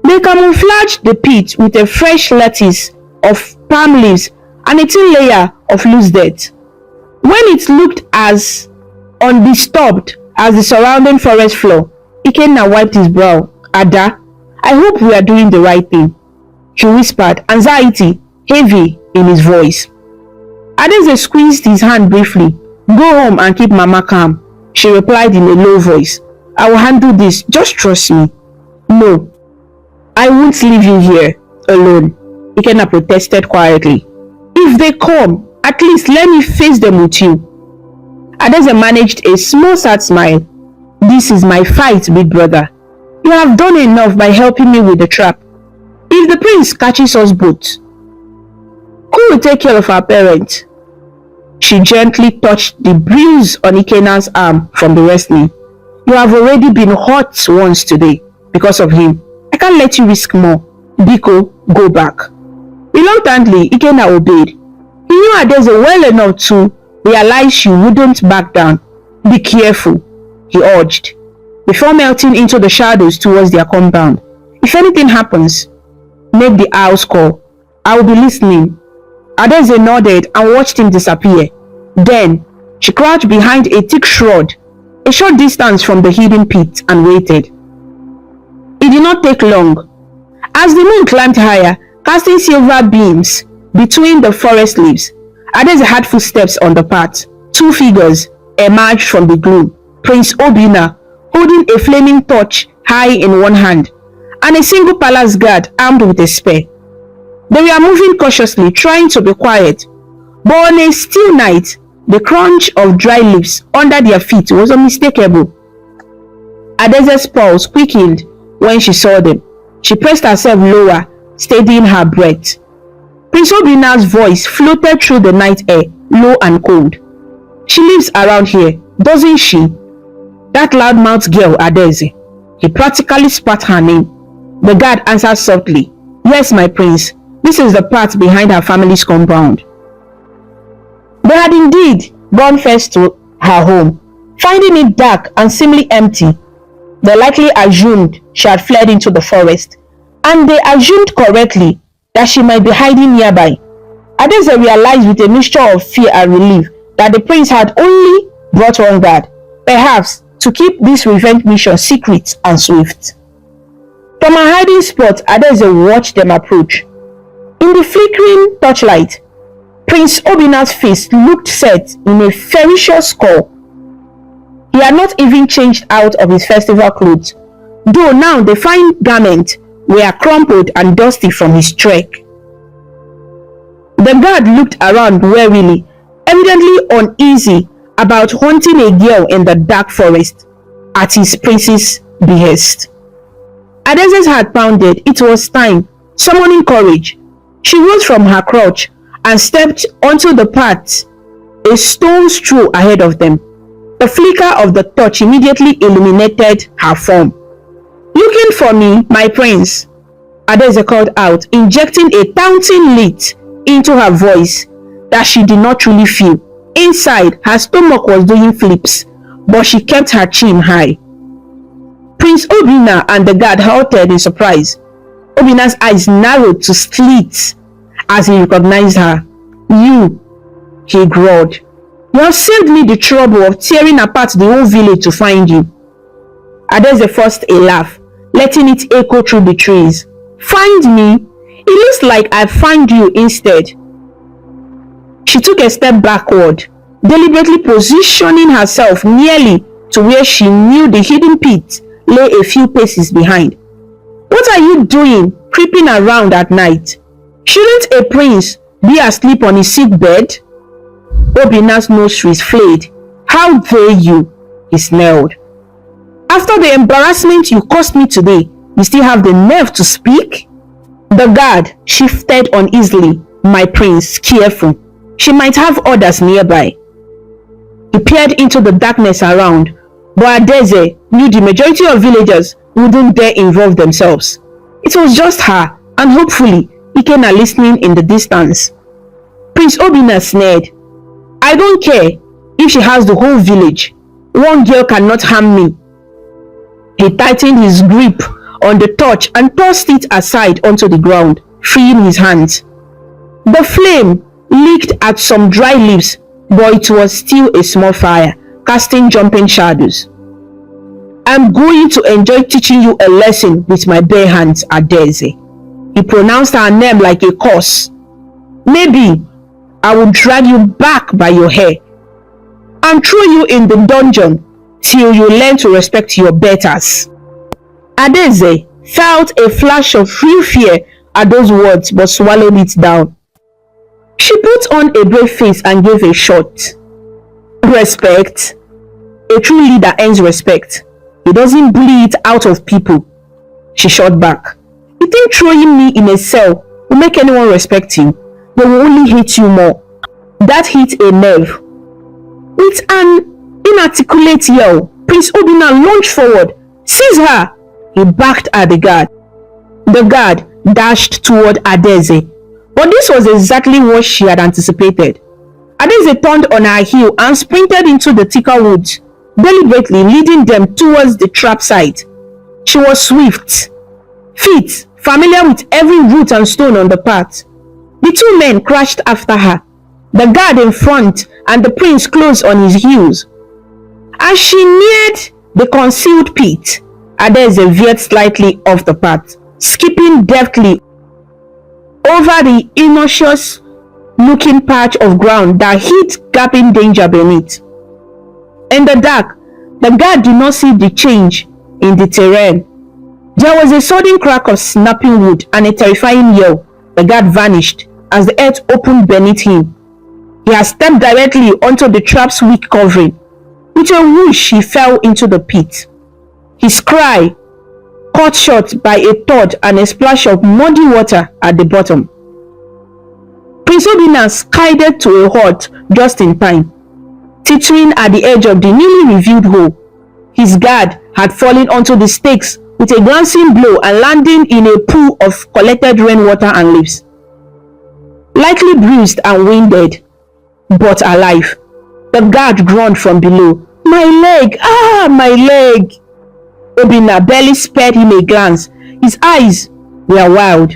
They camouflaged the pit with a fresh lattice of palm leaves and a thin layer of loose dirt. When it looked as undisturbed as the surrounding forest floor, Ikena wiped his brow. "Ada, I hope we are doing the right thing," he whispered, anxiety heavy in his voice. Adaeze squeezed his hand briefly. "Go home and keep Mama calm," she replied in a low voice. "I will handle this, just trust me." "No, I won't leave you here alone," Ikena protested quietly. "If they come, at least let me face them with you." Adaeze managed a small sad smile. "This is my fight, big brother. You have done enough by helping me with the trap. If the prince catches us both, who will take care of our parents?" She gently touched the bruise on Ikena's arm from the wrestling. "You have already been hurt once today because of him. I can't let you risk more. Biko, go back." Reluctantly, Ikena obeyed. He knew Adaeze well enough to realize she wouldn't back down. "Be careful," he urged, before melting into the shadows towards their compound. "If anything happens, make the house call. I will be listening." Adaeze nodded and watched him disappear. Then, she crouched behind a thick shrub, a short distance from the hidden pit, and waited. It did not take long. As the moon climbed higher, casting silver beams, between the forest leaves, Adeze heard footsteps on the path. Two figures emerged from the gloom. Prince Obinna, holding a flaming torch high in one hand, and a single palace guard armed with a spear. They were moving cautiously, trying to be quiet, but on a still night, the crunch of dry leaves under their feet was unmistakable. Adeze's pulse quickened when she saw them. She pressed herself lower, steadying her breath. Prince Obinna's voice floated through the night air, low and cold. "She lives around here, doesn't she? That loudmouthed girl, Adeze." He practically spat her name. The guard answered softly, "Yes, my prince. This is the path behind her family's compound." They had indeed gone first to her home. Finding it dark and seemingly empty, they likely assumed she had fled into the forest, and they assumed correctly that she might be hiding nearby. Adeze realized with a mixture of fear and relief that the prince had only brought one guard, perhaps to keep this revenge mission secret and swift. From her hiding spot, Adeze watched them approach. In the flickering torchlight, Prince Obinna's face looked set in a ferocious scowl. He had not even changed out of his festival clothes, though now the fine garments were crumpled and dusty from his trek. The guard looked around warily, evidently uneasy about hunting a girl in the dark forest at his prince's behest. Adeze's heart pounded. It was time. Summoning courage, she rose from her crouch and stepped onto the path, a stone's throw ahead of them. The flicker of the torch immediately illuminated her form. "Looking for me, my prince?" Adeze called out, injecting a taunting lilt into her voice that she did not truly feel. Inside, her stomach was doing flips, but she kept her chin high. Prince Obinna and the guard halted in surprise. Obinna's eyes narrowed to slits as he recognized her. "You," he growled. "You have saved me the trouble of tearing apart the whole village to find you." Adeze forced a laugh, letting it echo through the trees. "Find me? It looks like I found you instead." She took a step backward, deliberately positioning herself nearly to where she knew the hidden pit lay a few paces behind. "What are you doing, creeping around at night? Shouldn't a prince be asleep on his sick bed?" Obinna's nostrils flared. "How dare you?" he snarled. "After the embarrassment you caused me today, you still have the nerve to speak?" The guard shifted uneasily. "My prince, careful. She might have others nearby." He peered into the darkness around, but Adeze knew the majority of villagers wouldn't dare involve themselves. It was just her, and hopefully Ikenna listening in the distance. Prince Obinna sneered. "I don't care if she has the whole village. One girl cannot harm me." He tightened his grip on the torch and tossed it aside onto the ground, freeing his hands. The flame licked at some dry leaves, but it was still a small fire, casting jumping shadows. "I'm going to enjoy teaching you a lesson with my bare hands, Adeze." He pronounced her name like a curse. "Maybe I will drag you back by your hair and throw you in the dungeon till you learn to respect your betters." Adeze felt a flash of real fear at those words, but swallowed it down. She put on a brave face and gave a short. "Respect? A true leader earns respect. He doesn't bully it out of people." She shot back. "You think throwing me in a cell will make anyone respect you? They will only hate you more." That hit a nerve. With an inarticulate yell, Prince Obinna lunged forward. "Seize her!" He backed at the guard. The guard dashed toward Adeze, but this was exactly what she had anticipated. Adeze turned on her heel and sprinted into the thicker woods, deliberately leading them towards the trap site. She was swift, feet familiar with every root and stone on the path. The two men crashed after her, the guard in front and the prince close on his heels. As she neared the concealed pit, Adeze veered slightly off the path, skipping deftly over the innocuous looking patch of ground that hid gaping danger beneath. In the dark, the guard did not see the change in the terrain. There was a sudden crack of snapping wood and a terrifying yell. The guard vanished as the earth opened beneath him. He had stepped directly onto the trap's weak covering. With a whoosh, he fell into the pit. His cry cut short by a thud and a splash of muddy water at the bottom. Prince Obinna skidded to a halt just in time, teetering at the edge of the newly revealed hole. His guard had fallen onto the stakes with a glancing blow and landing in a pool of collected rainwater and leaves. Likely bruised and winded, but alive, the guard groaned from below. "My leg! Ah, my leg!" Obinna barely spared him a glance. His eyes were wild,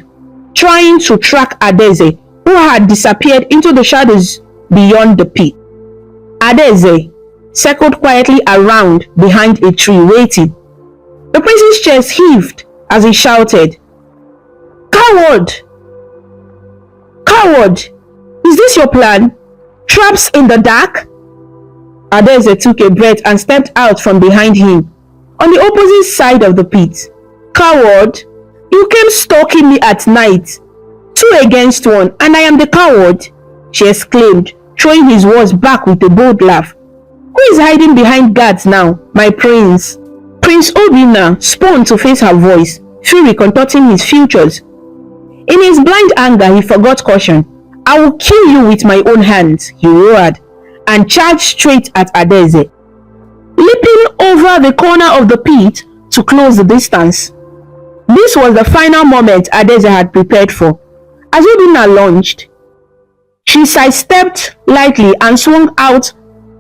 trying to track Adaeze, who had disappeared into the shadows beyond the pit. Adaeze circled quietly around behind a tree, waiting. The prince's chest heaved as he shouted, "Coward! Coward! Is this your plan? Traps in the dark?" Adaeze took a breath and stepped out from behind him, on the opposite side of the pit. "Coward! You came stalking me at night. 2 against 1, and I am the coward," she exclaimed, throwing his words back with a bold laugh. "Who is hiding behind guards now, my prince?" Prince Obinna spun to face her voice, fury contorting his features. In his blind anger, he forgot caution. "I will kill you with my own hands," he roared, and charged straight at Adaeze, leaping over the corner of the pit to close the distance. This was the final moment Adaeze had prepared for. As Obinna lunged, she sidestepped lightly and swung out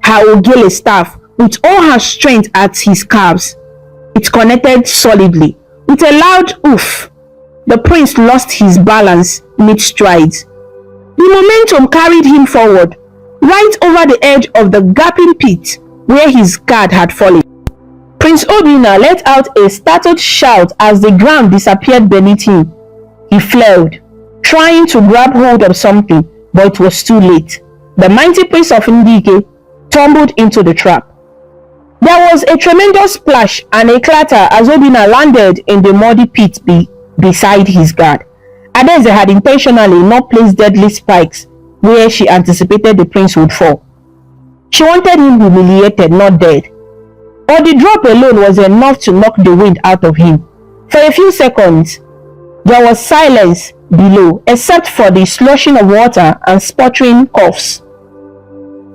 her ogele staff with all her strength at his calves. It connected solidly. With a loud oof, the prince lost his balance mid-strides. The momentum carried him forward, right over the edge of the gaping pit where his guard had fallen. Prince Obinna let out a startled shout as the ground disappeared beneath him. He fled, trying to grab hold of something, but it was too late. The mighty prince of Ndike tumbled into the trap. There was a tremendous splash and a clatter as Obinna landed in the muddy pit beside his guard. Adaeze had intentionally not placed deadly spikes where she anticipated the prince would fall. She wanted him humiliated, not dead. But the drop alone was enough to knock the wind out of him. For a few seconds, there was silence below, except for the sloshing of water and sputtering coughs.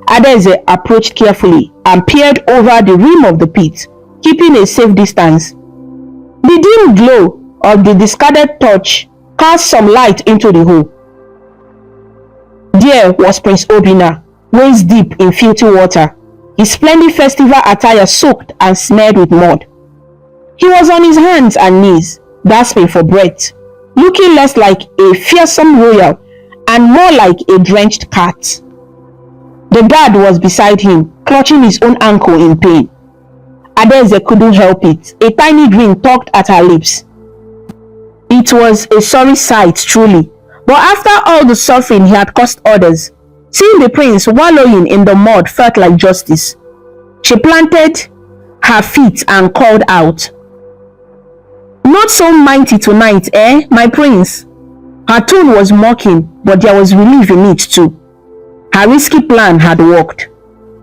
Adaeze approached carefully and peered over the rim of the pit, keeping a safe distance. The dim glow of the discarded torch cast some light into the hole. There was Prince Obinna, waist deep in filthy water, his splendid festival attire soaked and smeared with mud. He was on his hands and knees, gasping for breath, looking less like a fearsome royal and more like a drenched cat. The guard was beside him, clutching his own ankle in pain. Adaeze couldn't help it. A tiny grin tugged at her lips. It was a sorry sight, truly. But after all the suffering he had caused others, seeing the prince wallowing in the mud felt like justice. She planted her feet and called out, "Not so mighty tonight, eh, my prince?" Her tone was mocking, but there was relief in it too. Her risky plan had worked.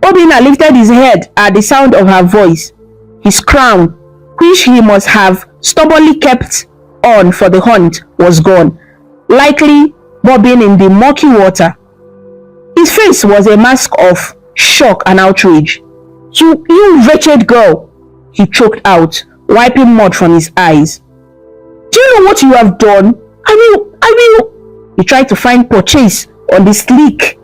Obinna lifted his head at the sound of her voice. His crown, which he must have stubbornly kept on for the hunt, was gone, likely bobbing in the murky water. His face was a mask of shock and outrage. You wretched girl," he choked out, wiping mud from his eyes. "Do you know what you have done? I will. He tried to find purchase on the sleek,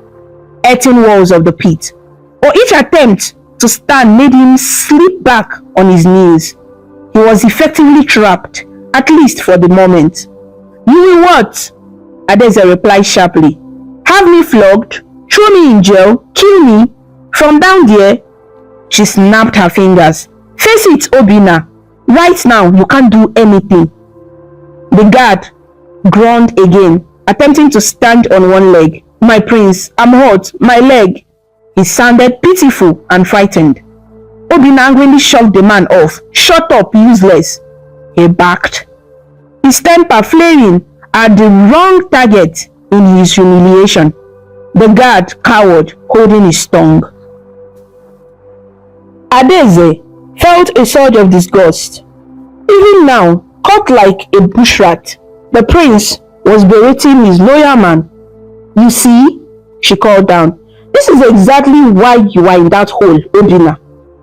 earthen walls of the pit, but each attempt to stand made him slip back on his knees. He was effectively trapped, at least for the moment. "You will what?" Adaeze replied sharply. "Have me flogged? Throw me in jail? Kill me? From down there?" She snapped her fingers. "Face it, Obinna. Right now, you can't do anything." The guard groaned again, attempting to stand on one leg. "My prince, I'm hot, my leg." He sounded pitiful and frightened. Obinna angrily shoved the man off. "Shut up, useless," he barked, his temper flaring at the wrong target in his humiliation. The guard cowered, holding his tongue. Adaeze felt a surge of disgust. Even now, caught like a bush rat, the prince was berating his loyal man. "You see," she called down, "this is exactly why you are in that hole, Obinna.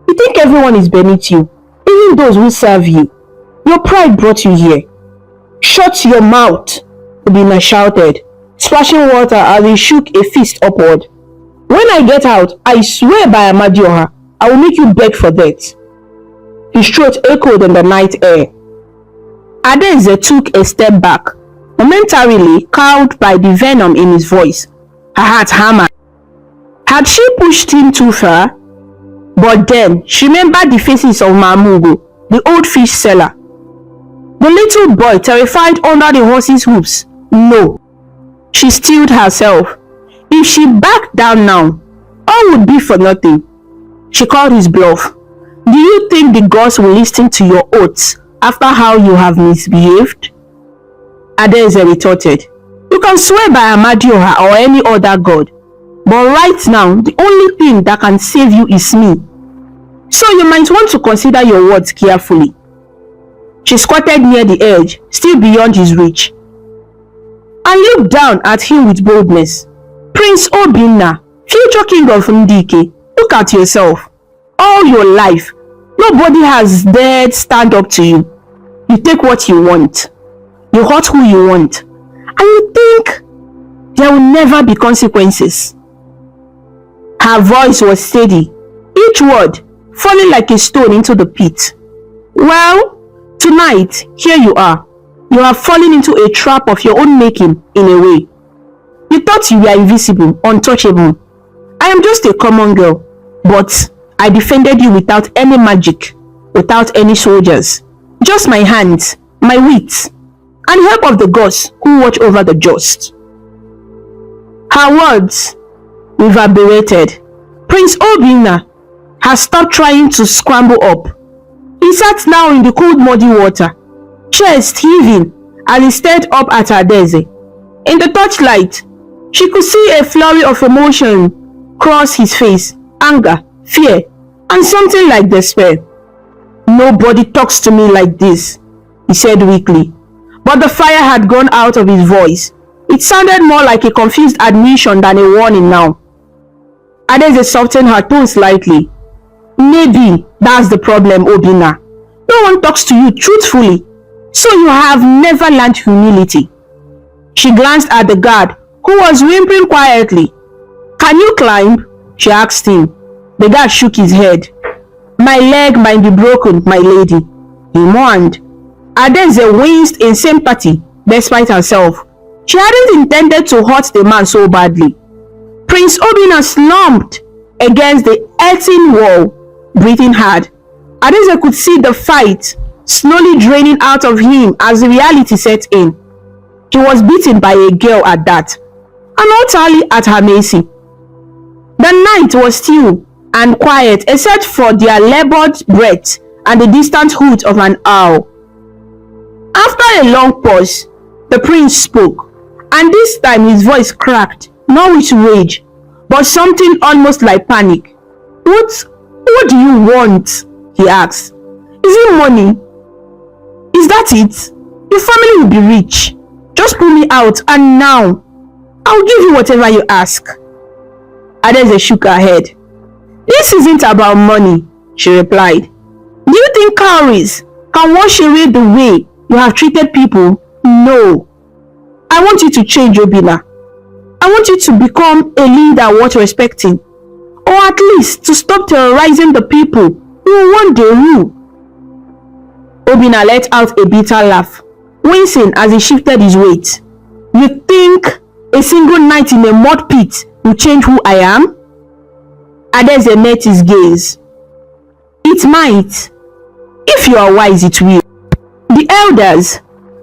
You think everyone is beneath you, even those who serve you. Your pride brought you here." "Shut your mouth," Obinna shouted, splashing water as he shook a fist upward. "When I get out, I swear by Amadioha, I will make you beg for death." His throat echoed in the night air. Adaeze took a step back, momentarily cowed by the venom in his voice. Her heart hammered. Had she pushed him too far? But then she remembered the faces of Mamugo, the old fish seller. The little boy terrified under the horse's hooves. No. She steeled herself. If she backed down now, all would be for nothing. She called his bluff. "Do you think the gods will listen to your oaths after how you have misbehaved?" Adaeze retorted. "You can swear by Amadioha or any other god, but right now the only thing that can save you is me. So you might want to consider your words carefully." She squatted near the edge, still beyond his reach, and looked down at him with boldness. "Prince Obinna, future king of Ndike, look at yourself. All your life, nobody has dared stand up to you. You take what you want. You hurt who you want. And you think there will never be consequences." Her voice was steady, each word falling like a stone into the pit. "Well, tonight, here you are. You have fallen into a trap of your own making, in a way. You thought you were invisible, untouchable. I am just a common girl, but I defended you without any magic, without any soldiers. Just my hands, my wits, and help of the gods who watch over the just." Her words reverberated. Prince Obinna had stopped trying to scramble up. He sat now in the cold muddy water, chest heaving as he stared up at Adaeze. In the torchlight, she could see a flurry of emotion cross his face: anger, fear, and something like despair. "Nobody talks to me like this," he said weakly, but the fire had gone out of his voice. It sounded more like a confused admission than a warning now. Adaeze softened her tone slightly. "Maybe that's the problem, Obinna. No one talks to you truthfully, so you have never learned humility." She glanced at the guard, who was whimpering quietly. "Can you climb?" she asked him. The guard shook his head. "My leg might be broken, my lady," he mourned. Adaeze winced in sympathy despite herself. She hadn't intended to hurt the man so badly. Prince Obinna slumped against the earthen wall, breathing hard. Adaeze could see the fight slowly draining out of him as reality set in. He was beaten by a girl at that, and utterly at her mercy. The night was still and quiet except for their labored breath and the distant hoot of an owl. After a long pause, the prince spoke, and this time his voice cracked, not with rage, but something almost like panic. What do you want?" he asked. "Is it money? Is that it? Your family will be rich. Just pull me out, and now I'll give you whatever you ask." Adaeze shook her head. "This isn't about money," she replied. "Do you think cowries can wash away the way you have treated people? No. I want you to change, Obinna. I want you to become a leader worth respecting, or at least to stop terrorizing the people who will one day rule." Obinna let out a bitter laugh, wincing as he shifted his weight. "You think a single night in a mud pit will change who I am?" Adaeze met his gaze. "It might. If you are wise, it will. The elders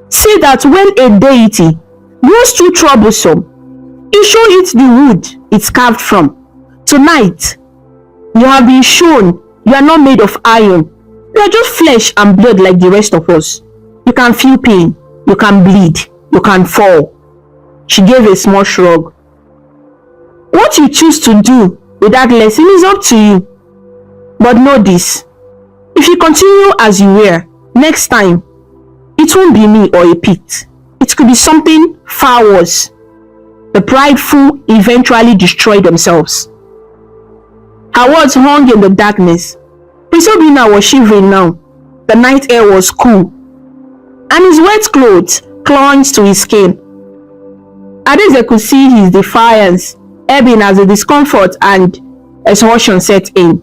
say that when a deity grows too troublesome, You show it the wood it's carved from. Tonight, you have been shown you are not made of iron. You are just flesh and blood like the rest of us. You can feel pain. You can bleed. You can fall. She gave a small shrug. What you choose to do with that lesson is up to you. But know this. If you continue as you were, next time, it won't be me or a pit. It could be something far worse. The prideful eventually destroy themselves. Her words hung in the darkness. Prince Obinna was shivering now. The night air was cool, and his wet clothes clung to his skin. Adeze could see his defiance ebbing as the discomfort and exhaustion set in.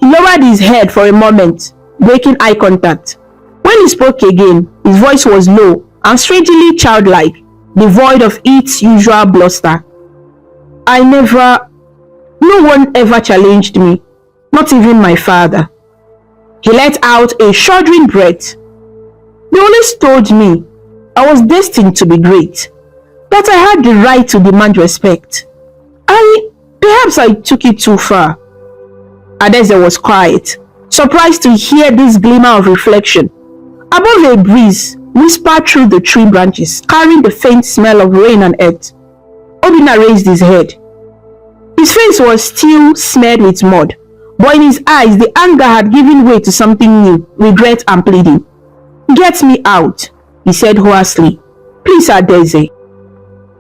He lowered his head for a moment, breaking eye contact. When he spoke again, his voice was low and strangely childlike, devoid of its usual bluster. No one ever challenged me, not even my father. He let out a shuddering breath. They always told me I was destined to be great, that I had the right to demand respect. Perhaps I took it too far. Adeze was quiet, surprised to hear this glimmer of reflection. Above, a breeze whispered through the tree branches, carrying the faint smell of rain and earth. Obinna raised his head. His face was still smeared with mud, but in his eyes the anger had given way to something new, regret and pleading. "Get me out," he said hoarsely. "Please, Adeze."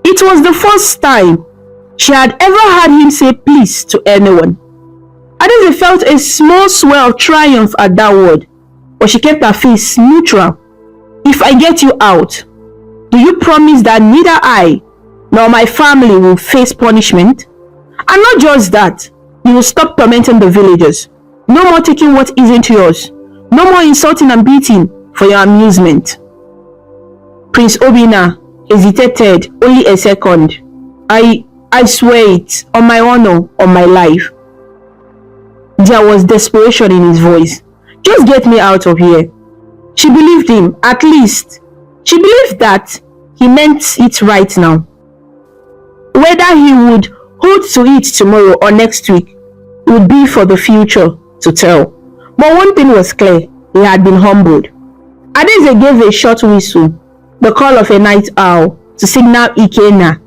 It was the first time she had ever heard him say please to anyone. Adeze felt a small swell of triumph at that word, but she kept her face neutral. "If I get you out, do you promise that neither I nor my family will face punishment? And not just that, you will stop tormenting the villagers. No more taking what isn't yours. No more insulting and beating for your amusement." Prince Obinna hesitated only a second. I swear it, on my honor, on my life." There was desperation in his voice. "Just get me out of here." She believed him, at least. She believed that he meant it right now. Whether he would hold to it tomorrow or next week would be for the future to tell. But one thing was clear, he had been humbled. Adeze gave a short whistle, the call of a night owl, to signal Ikenna,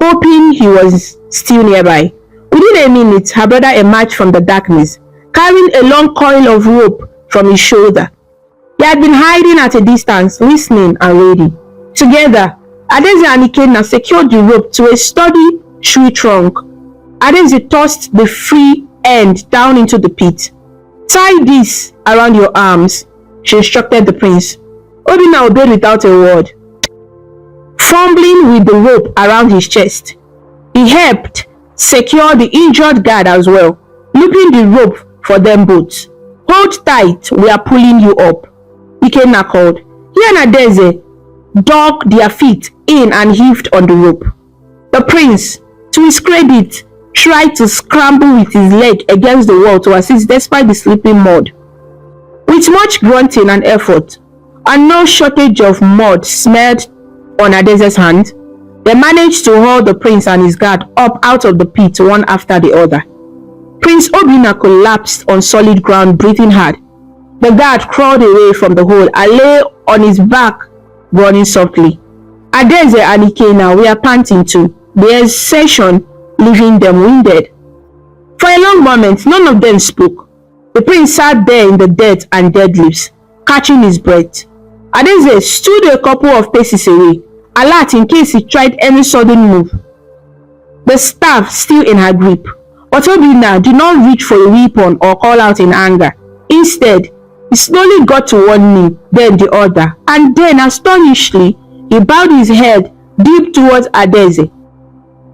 hoping he was still nearby. Within a minute, her brother emerged from the darkness, carrying a long coil of rope from his shoulder. He had been hiding at a distance, listening and ready. Together, Adeze and Ikenna secured the rope to a sturdy tree trunk. Adeze tossed the free end down into the pit. "Tie this around your arms," she instructed the prince. Obinna obeyed without a word. Fumbling with the rope around his chest, he helped secure the injured guard as well, looping the rope for them both. "Hold tight, we are pulling you up," Ikenna called. He and Adeze dug their feet in and heaved on the rope. The prince, to his credit, tried to scramble with his leg against the wall to assist despite the slipping mud. With much grunting and effort, and no shortage of mud smeared on Adeze's hand, they managed to haul the prince and his guard up out of the pit one after the other. Prince Obinna collapsed on solid ground, breathing hard. The guard crawled away from the hole and lay on his back, groaning softly. Adeze and Ikenna were panting too, the exertion leaving them winded. For a long moment, none of them spoke. The prince sat there in the dirt and dead leaves, catching his breath. Adeze stood a couple of paces away, alert in case he tried any sudden move, the staff still in her grip. But Obinna did not reach for a weapon or call out in anger. Instead, he slowly got to one knee, then the other, and then, astonishingly, he bowed his head deep towards Adeze.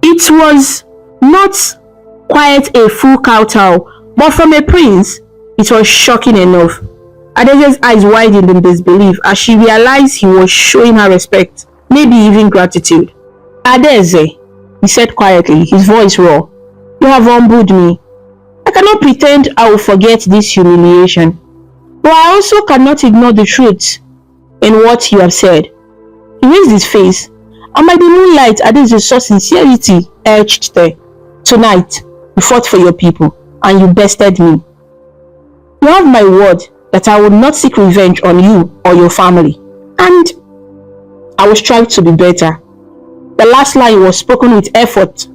It was not quite a full kowtow, but from a prince, it was shocking enough. Adeze's eyes widened in disbelief as she realized he was showing her respect, maybe even gratitude. "Adeze," he said quietly, his voice raw, "you have humbled me. I cannot pretend I will forget this humiliation, but I also cannot ignore the truth in what you have said." He raised his face, And by the moonlight, Adeze saw sincerity etched there. Tonight, you fought for your people, and you bested me. You have my word that I will not seek revenge on you or your family, and I will strive to be better. The last line was spoken with effort,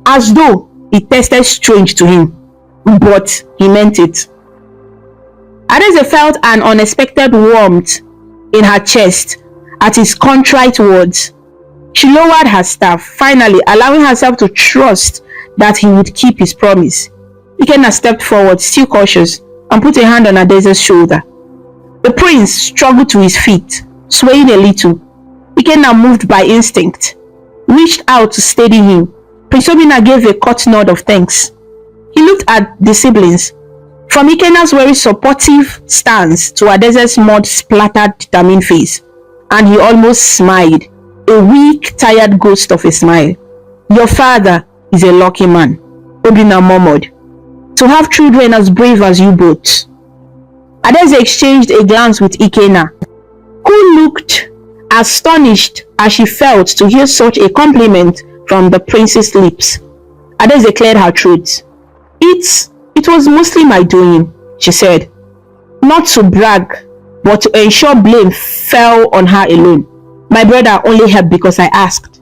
as though it tasted strange to him, but he meant it. Adeze felt an unexpected warmth in her chest at his contrite words. She lowered her staff, finally allowing herself to trust that he would keep his promise. Ikenna stepped forward, still cautious, and put a hand on Adeze's shoulder. The prince struggled to his feet, swaying a little. Ikenna, moved by instinct, reached out to steady him. Prince Obinna gave a curt nod of thanks. He looked at the siblings, from Ikenna's very supportive stance to Adeze's mud-splattered determined face, and he almost smiled, a weak, tired ghost of a smile. Your father is a lucky man, Obinna murmured, to have children as brave as you both. Adeze exchanged a glance with Ikenna, who looked astonished as she felt to hear such a compliment from the prince's lips. Adeze cleared her throat. It was mostly my doing, she said, not to brag, but to ensure blame fell on her alone. My brother only helped because I asked.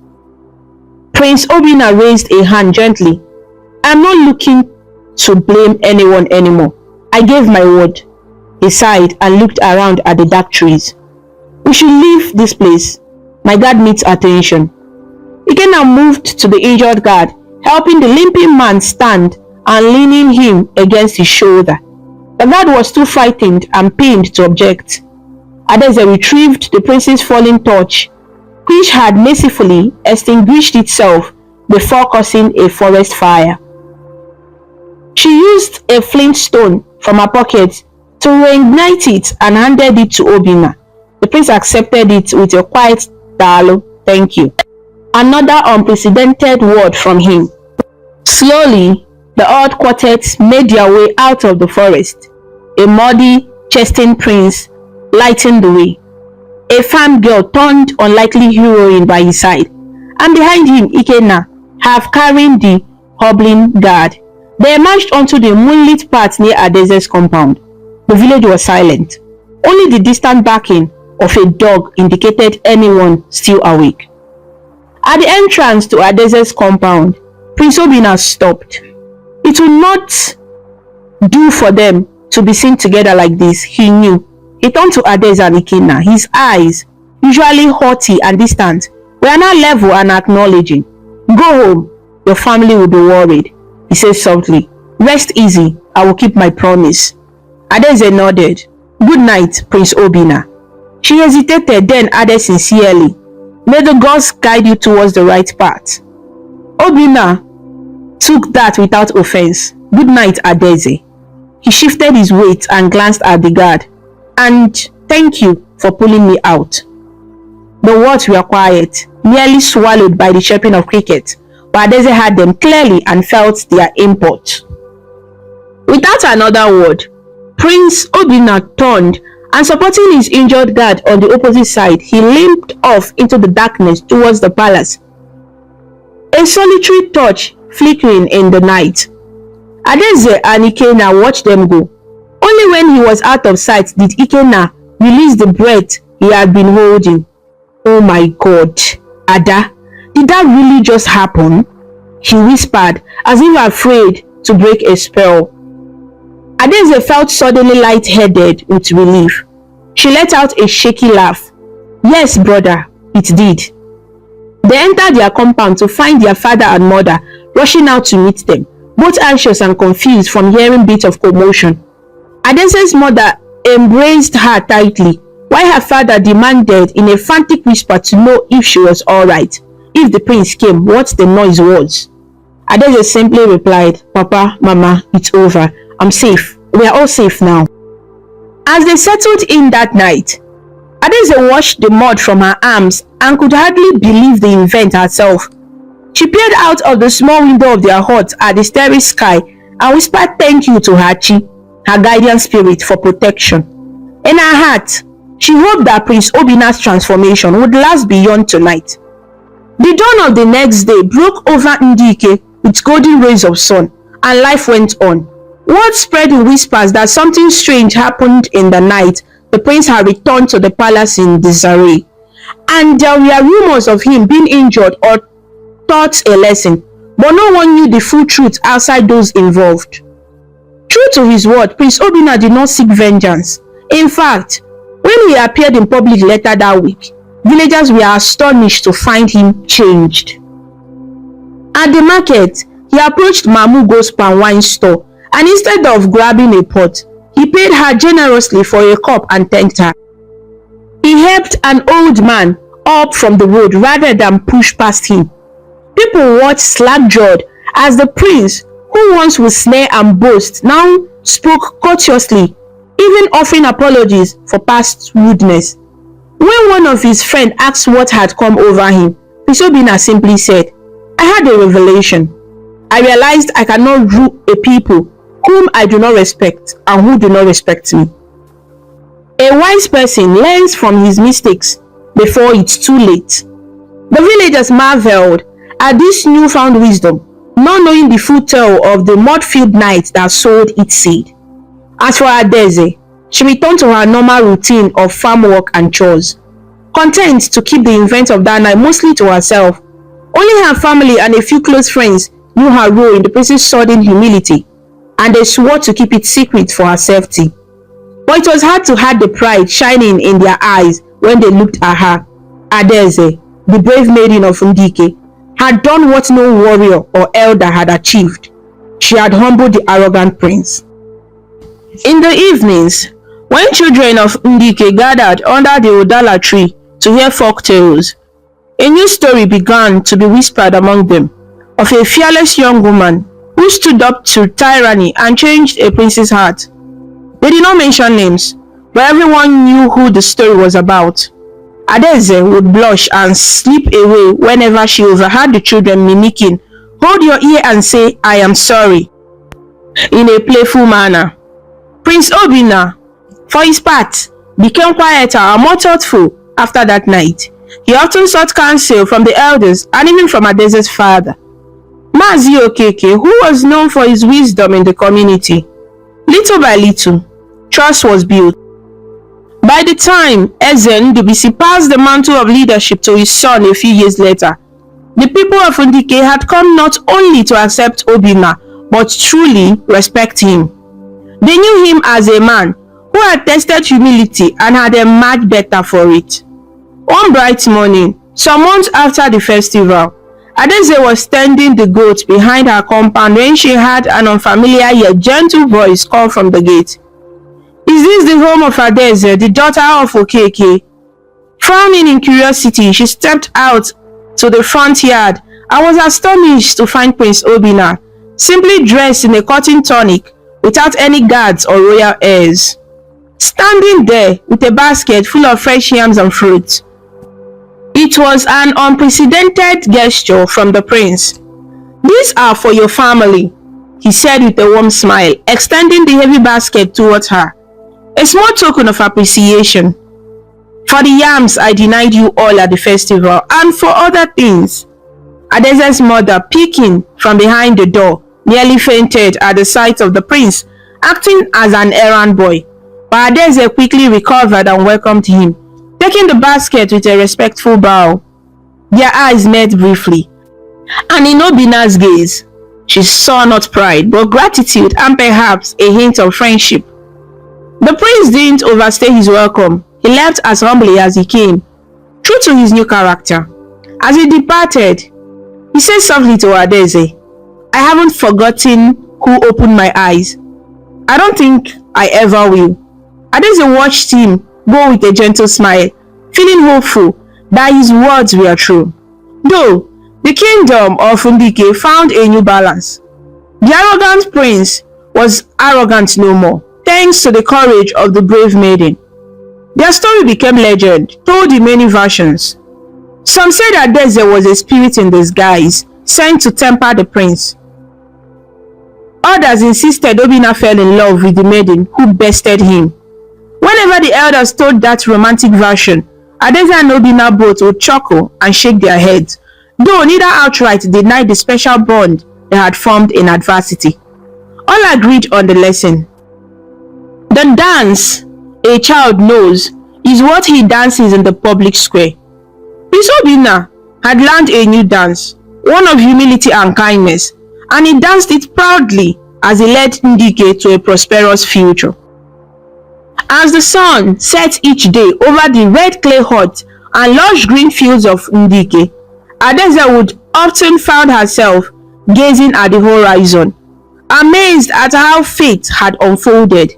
Prince Obinna raised a hand gently. I'm not looking to blame anyone anymore. I gave my word. He sighed and looked around at the dark trees. We should leave this place. My guard needs attention. Ikenna moved to the injured guard, helping the limping man stand and leaning him against his shoulder. The guard was too frightened and pained to object. Adeze retrieved the prince's fallen torch, which had mercifully extinguished itself before causing a forest fire. She used a flint stone from her pocket to reignite it and handed it to Obinna. The prince accepted it with a quiet "Dalo, thank you." Another unprecedented word from him. Slowly, the odd quartets made their way out of the forest. A muddy, chastened prince lightened the way. A farm girl turned unlikely heroine by his side, and behind him Ikenna, half carrying the hobbling guard. They emerged onto the moonlit path near Adeze's compound. The village was silent. Only the distant barking of a dog indicated anyone still awake. At the entrance to Adeze's compound, Prince Obinna stopped. It would not do for them to be seen together like this, he knew. He turned to Adeze and Ikenna. His eyes, usually haughty and distant, were now level and acknowledging. Go home. Your family will be worried, he said softly. Rest easy. I will keep my promise. Adeze nodded. Good night, Prince Obinna. She hesitated, then added sincerely, May the gods guide you towards the right path. Obinna took that without offense. Good night, Adeze. He shifted his weight and glanced at the guard. And thank you for pulling me out. The words were quiet, nearly swallowed by the chirping of crickets, but Adeze heard them clearly and felt their import. Without another word, Prince Obinna turned, and supporting his injured guard on the opposite side, he limped off into the darkness towards the palace, a solitary torch flickering in the night. Adeze and Ikenna watched them go. Only when he was out of sight did Ikenna release the breath he had been holding. Oh my God, Ada, did that really just happen? He whispered, as if afraid to break a spell. Adeze felt suddenly light-headed with relief. She let out a shaky laugh. Yes, brother, it did. They entered their compound to find their father and mother rushing out to meet them, both anxious and confused from hearing bits of commotion. Adeze's mother embraced her tightly, while her father demanded in a frantic whisper to know if she was all right, if the prince came, what the noise was. Adeze simply replied, Papa, Mama, it's over. I'm safe. We are all safe now. As they settled in that night, Adeze washed the mud from her arms and could hardly believe the event herself. She peered out of the small window of their hut at the starry sky and whispered thank you to Hachi, her guardian spirit, for protection. In her heart, she hoped that Prince Obinna's transformation would last beyond tonight. The dawn of the next day broke over Ndike with golden rays of sun, and life went on. Word spread in whispers that something strange happened in the night. The prince had returned to the palace in disarray, and there were rumors of him being injured or taught a lesson, but no one knew the full truth outside those involved. True to his word, Prince Obinna did not seek vengeance. In fact, when he appeared in public later that week, villagers were astonished to find him changed. At the market, he approached Mamugo's palm wine store, and instead of grabbing a pot, he paid her generously for a cup and thanked her. He helped an old man up from the road rather than push past him. People watched slack-jawed as the prince, who once would sneer and boast, now spoke courteously, even offering apologies for past rudeness. When one of his friends asked what had come over him, Prince Obinna simply said, "I had a revelation. I realized I cannot rule a people whom I do not respect and who do not respect me." A wise person learns from his mistakes before it's too late. The villagers marveled at this newfound wisdom, not knowing the full tale of the mud-filled night that sowed its seed. As for Adaeze, she returned to her normal routine of farm work and chores, content to keep the events of that night mostly to herself. Only her family and a few close friends knew her role in the prince's sudden humility, and they swore to keep it secret for her safety. But it was hard to hide the pride shining in their eyes when they looked at her. Adaeze, the brave maiden of Ndike, had done what no warrior or elder had achieved. She had humbled the arrogant prince. In the evenings, when children of Ndike gathered under the Udala tree to hear folk tales, a new story began to be whispered among them, of a fearless young woman who stood up to tyranny and changed a prince's heart. They did not mention names, but everyone knew who the story was about. Adaeze would blush and slip away whenever she overheard the children mimicking, "Hold your ear and say, 'I am sorry,' in a playful manner." Prince Obinna, for his part, became quieter and more thoughtful after that night. He often sought counsel from the elders and even from Adaeze's father, Mazi Okeke, who was known for his wisdom in the community. Little by little, trust was built. By the time Eze Ndubisi passed the mantle of leadership to his son a few years later, the people of Ndike had come not only to accept Obinna, but truly respect him. They knew him as a man who had tested humility and had emerged better for it. One bright morning, some months after the festival, Adaeze was tending the goat behind her compound when she heard an unfamiliar yet gentle voice call from the gate. "Is this the home of Adaeze, the daughter of Okeke?" Frowning in curiosity, she stepped out to the front yard and was astonished to find Prince Obinna, simply dressed in a cotton tunic without any guards or royal airs, standing there with a basket full of fresh yams and fruits. It was an unprecedented gesture from the prince. "These are for your family," he said with a warm smile, extending the heavy basket towards her. "A small token of appreciation. For the yams I denied you all at the festival, and for other things." Adaeze's mother, peeking from behind the door, nearly fainted at the sight of the prince acting as an errand boy, but Adaeze quickly recovered and welcomed him, taking the basket with a respectful bow. Their eyes met briefly, and in Obinna's gaze, she saw not pride, but gratitude and perhaps a hint of friendship. The prince didn't overstay his welcome. He left as humbly as he came, true to his new character. As he departed, he said softly to Adaeze, "I haven't forgotten who opened my eyes. I don't think I ever will." Adaeze watched him go with a gentle smile, feeling hopeful that his words were true. Though the kingdom of Ndike found a new balance. The arrogant prince was arrogant no more, thanks to the courage of the brave maiden. Their story became legend, told in many versions. Some said that Adaeze was a spirit in disguise, sent to temper the prince. Others insisted Obinna fell in love with the maiden who bested him. Whenever the elders told that romantic version, Adaeze and Obinna both would chuckle and shake their heads, though neither outright denied the special bond they had formed in adversity. All agreed on the lesson. The dance a child knows is what he dances in the public square. Prince Obinna had learned a new dance, one of humility and kindness, and he danced it proudly as he led Ndike to a prosperous future. As the sun set each day over the red clay hut and lush green fields of Ndike, Adaeze would often find herself gazing at the horizon, amazed at how fate had unfolded.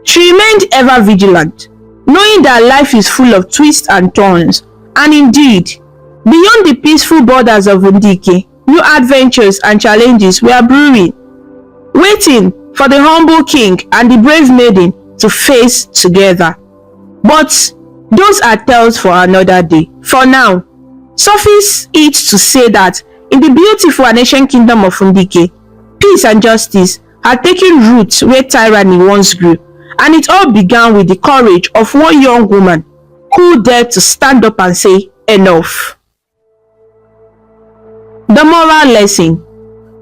She remained ever vigilant, knowing that life is full of twists and turns, and indeed, beyond the peaceful borders of Ndike, new adventures and challenges were brewing, waiting for the humble king and the brave maiden to face together. But those are tales for another day. For now, suffice it to say that in the beautiful and ancient kingdom of Ndike, peace and justice had taken root where tyranny once grew, and it all began with the courage of one young woman who dared to stand up and say, enough. The moral lesson.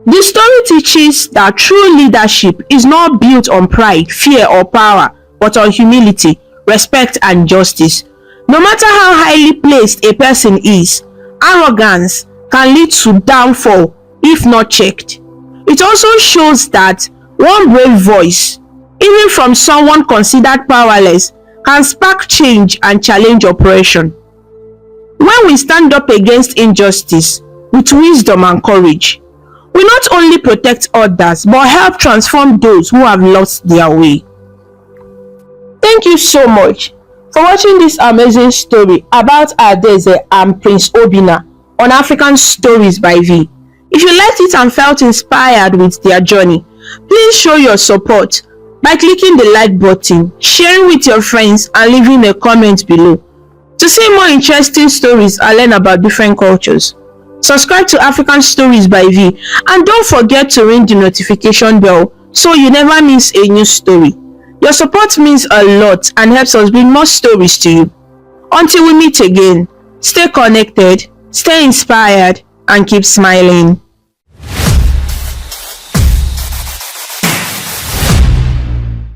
The story teaches that true leadership is not built on pride, fear, or power, but on humility, respect, and justice. No matter how highly placed a person is, arrogance can lead to downfall if not checked. It also shows that one brave voice, even from someone considered powerless, can spark change and challenge oppression. When we stand up against injustice with wisdom and courage, we not only protect others but help transform those who have lost their way. Thank you so much for watching this amazing story about Adaeze and Prince Obinna on African Stories by Byvee. If you liked it and felt inspired with their journey, please show your support by clicking the like button, sharing with your friends, and leaving a comment below. To see more interesting stories and learn about different cultures, subscribe to African Stories by Byvee, and don't forget to ring the notification bell so you never miss a new story. Your support means a lot and helps us bring more stories to you. Until we meet again, stay connected, stay inspired, and keep smiling.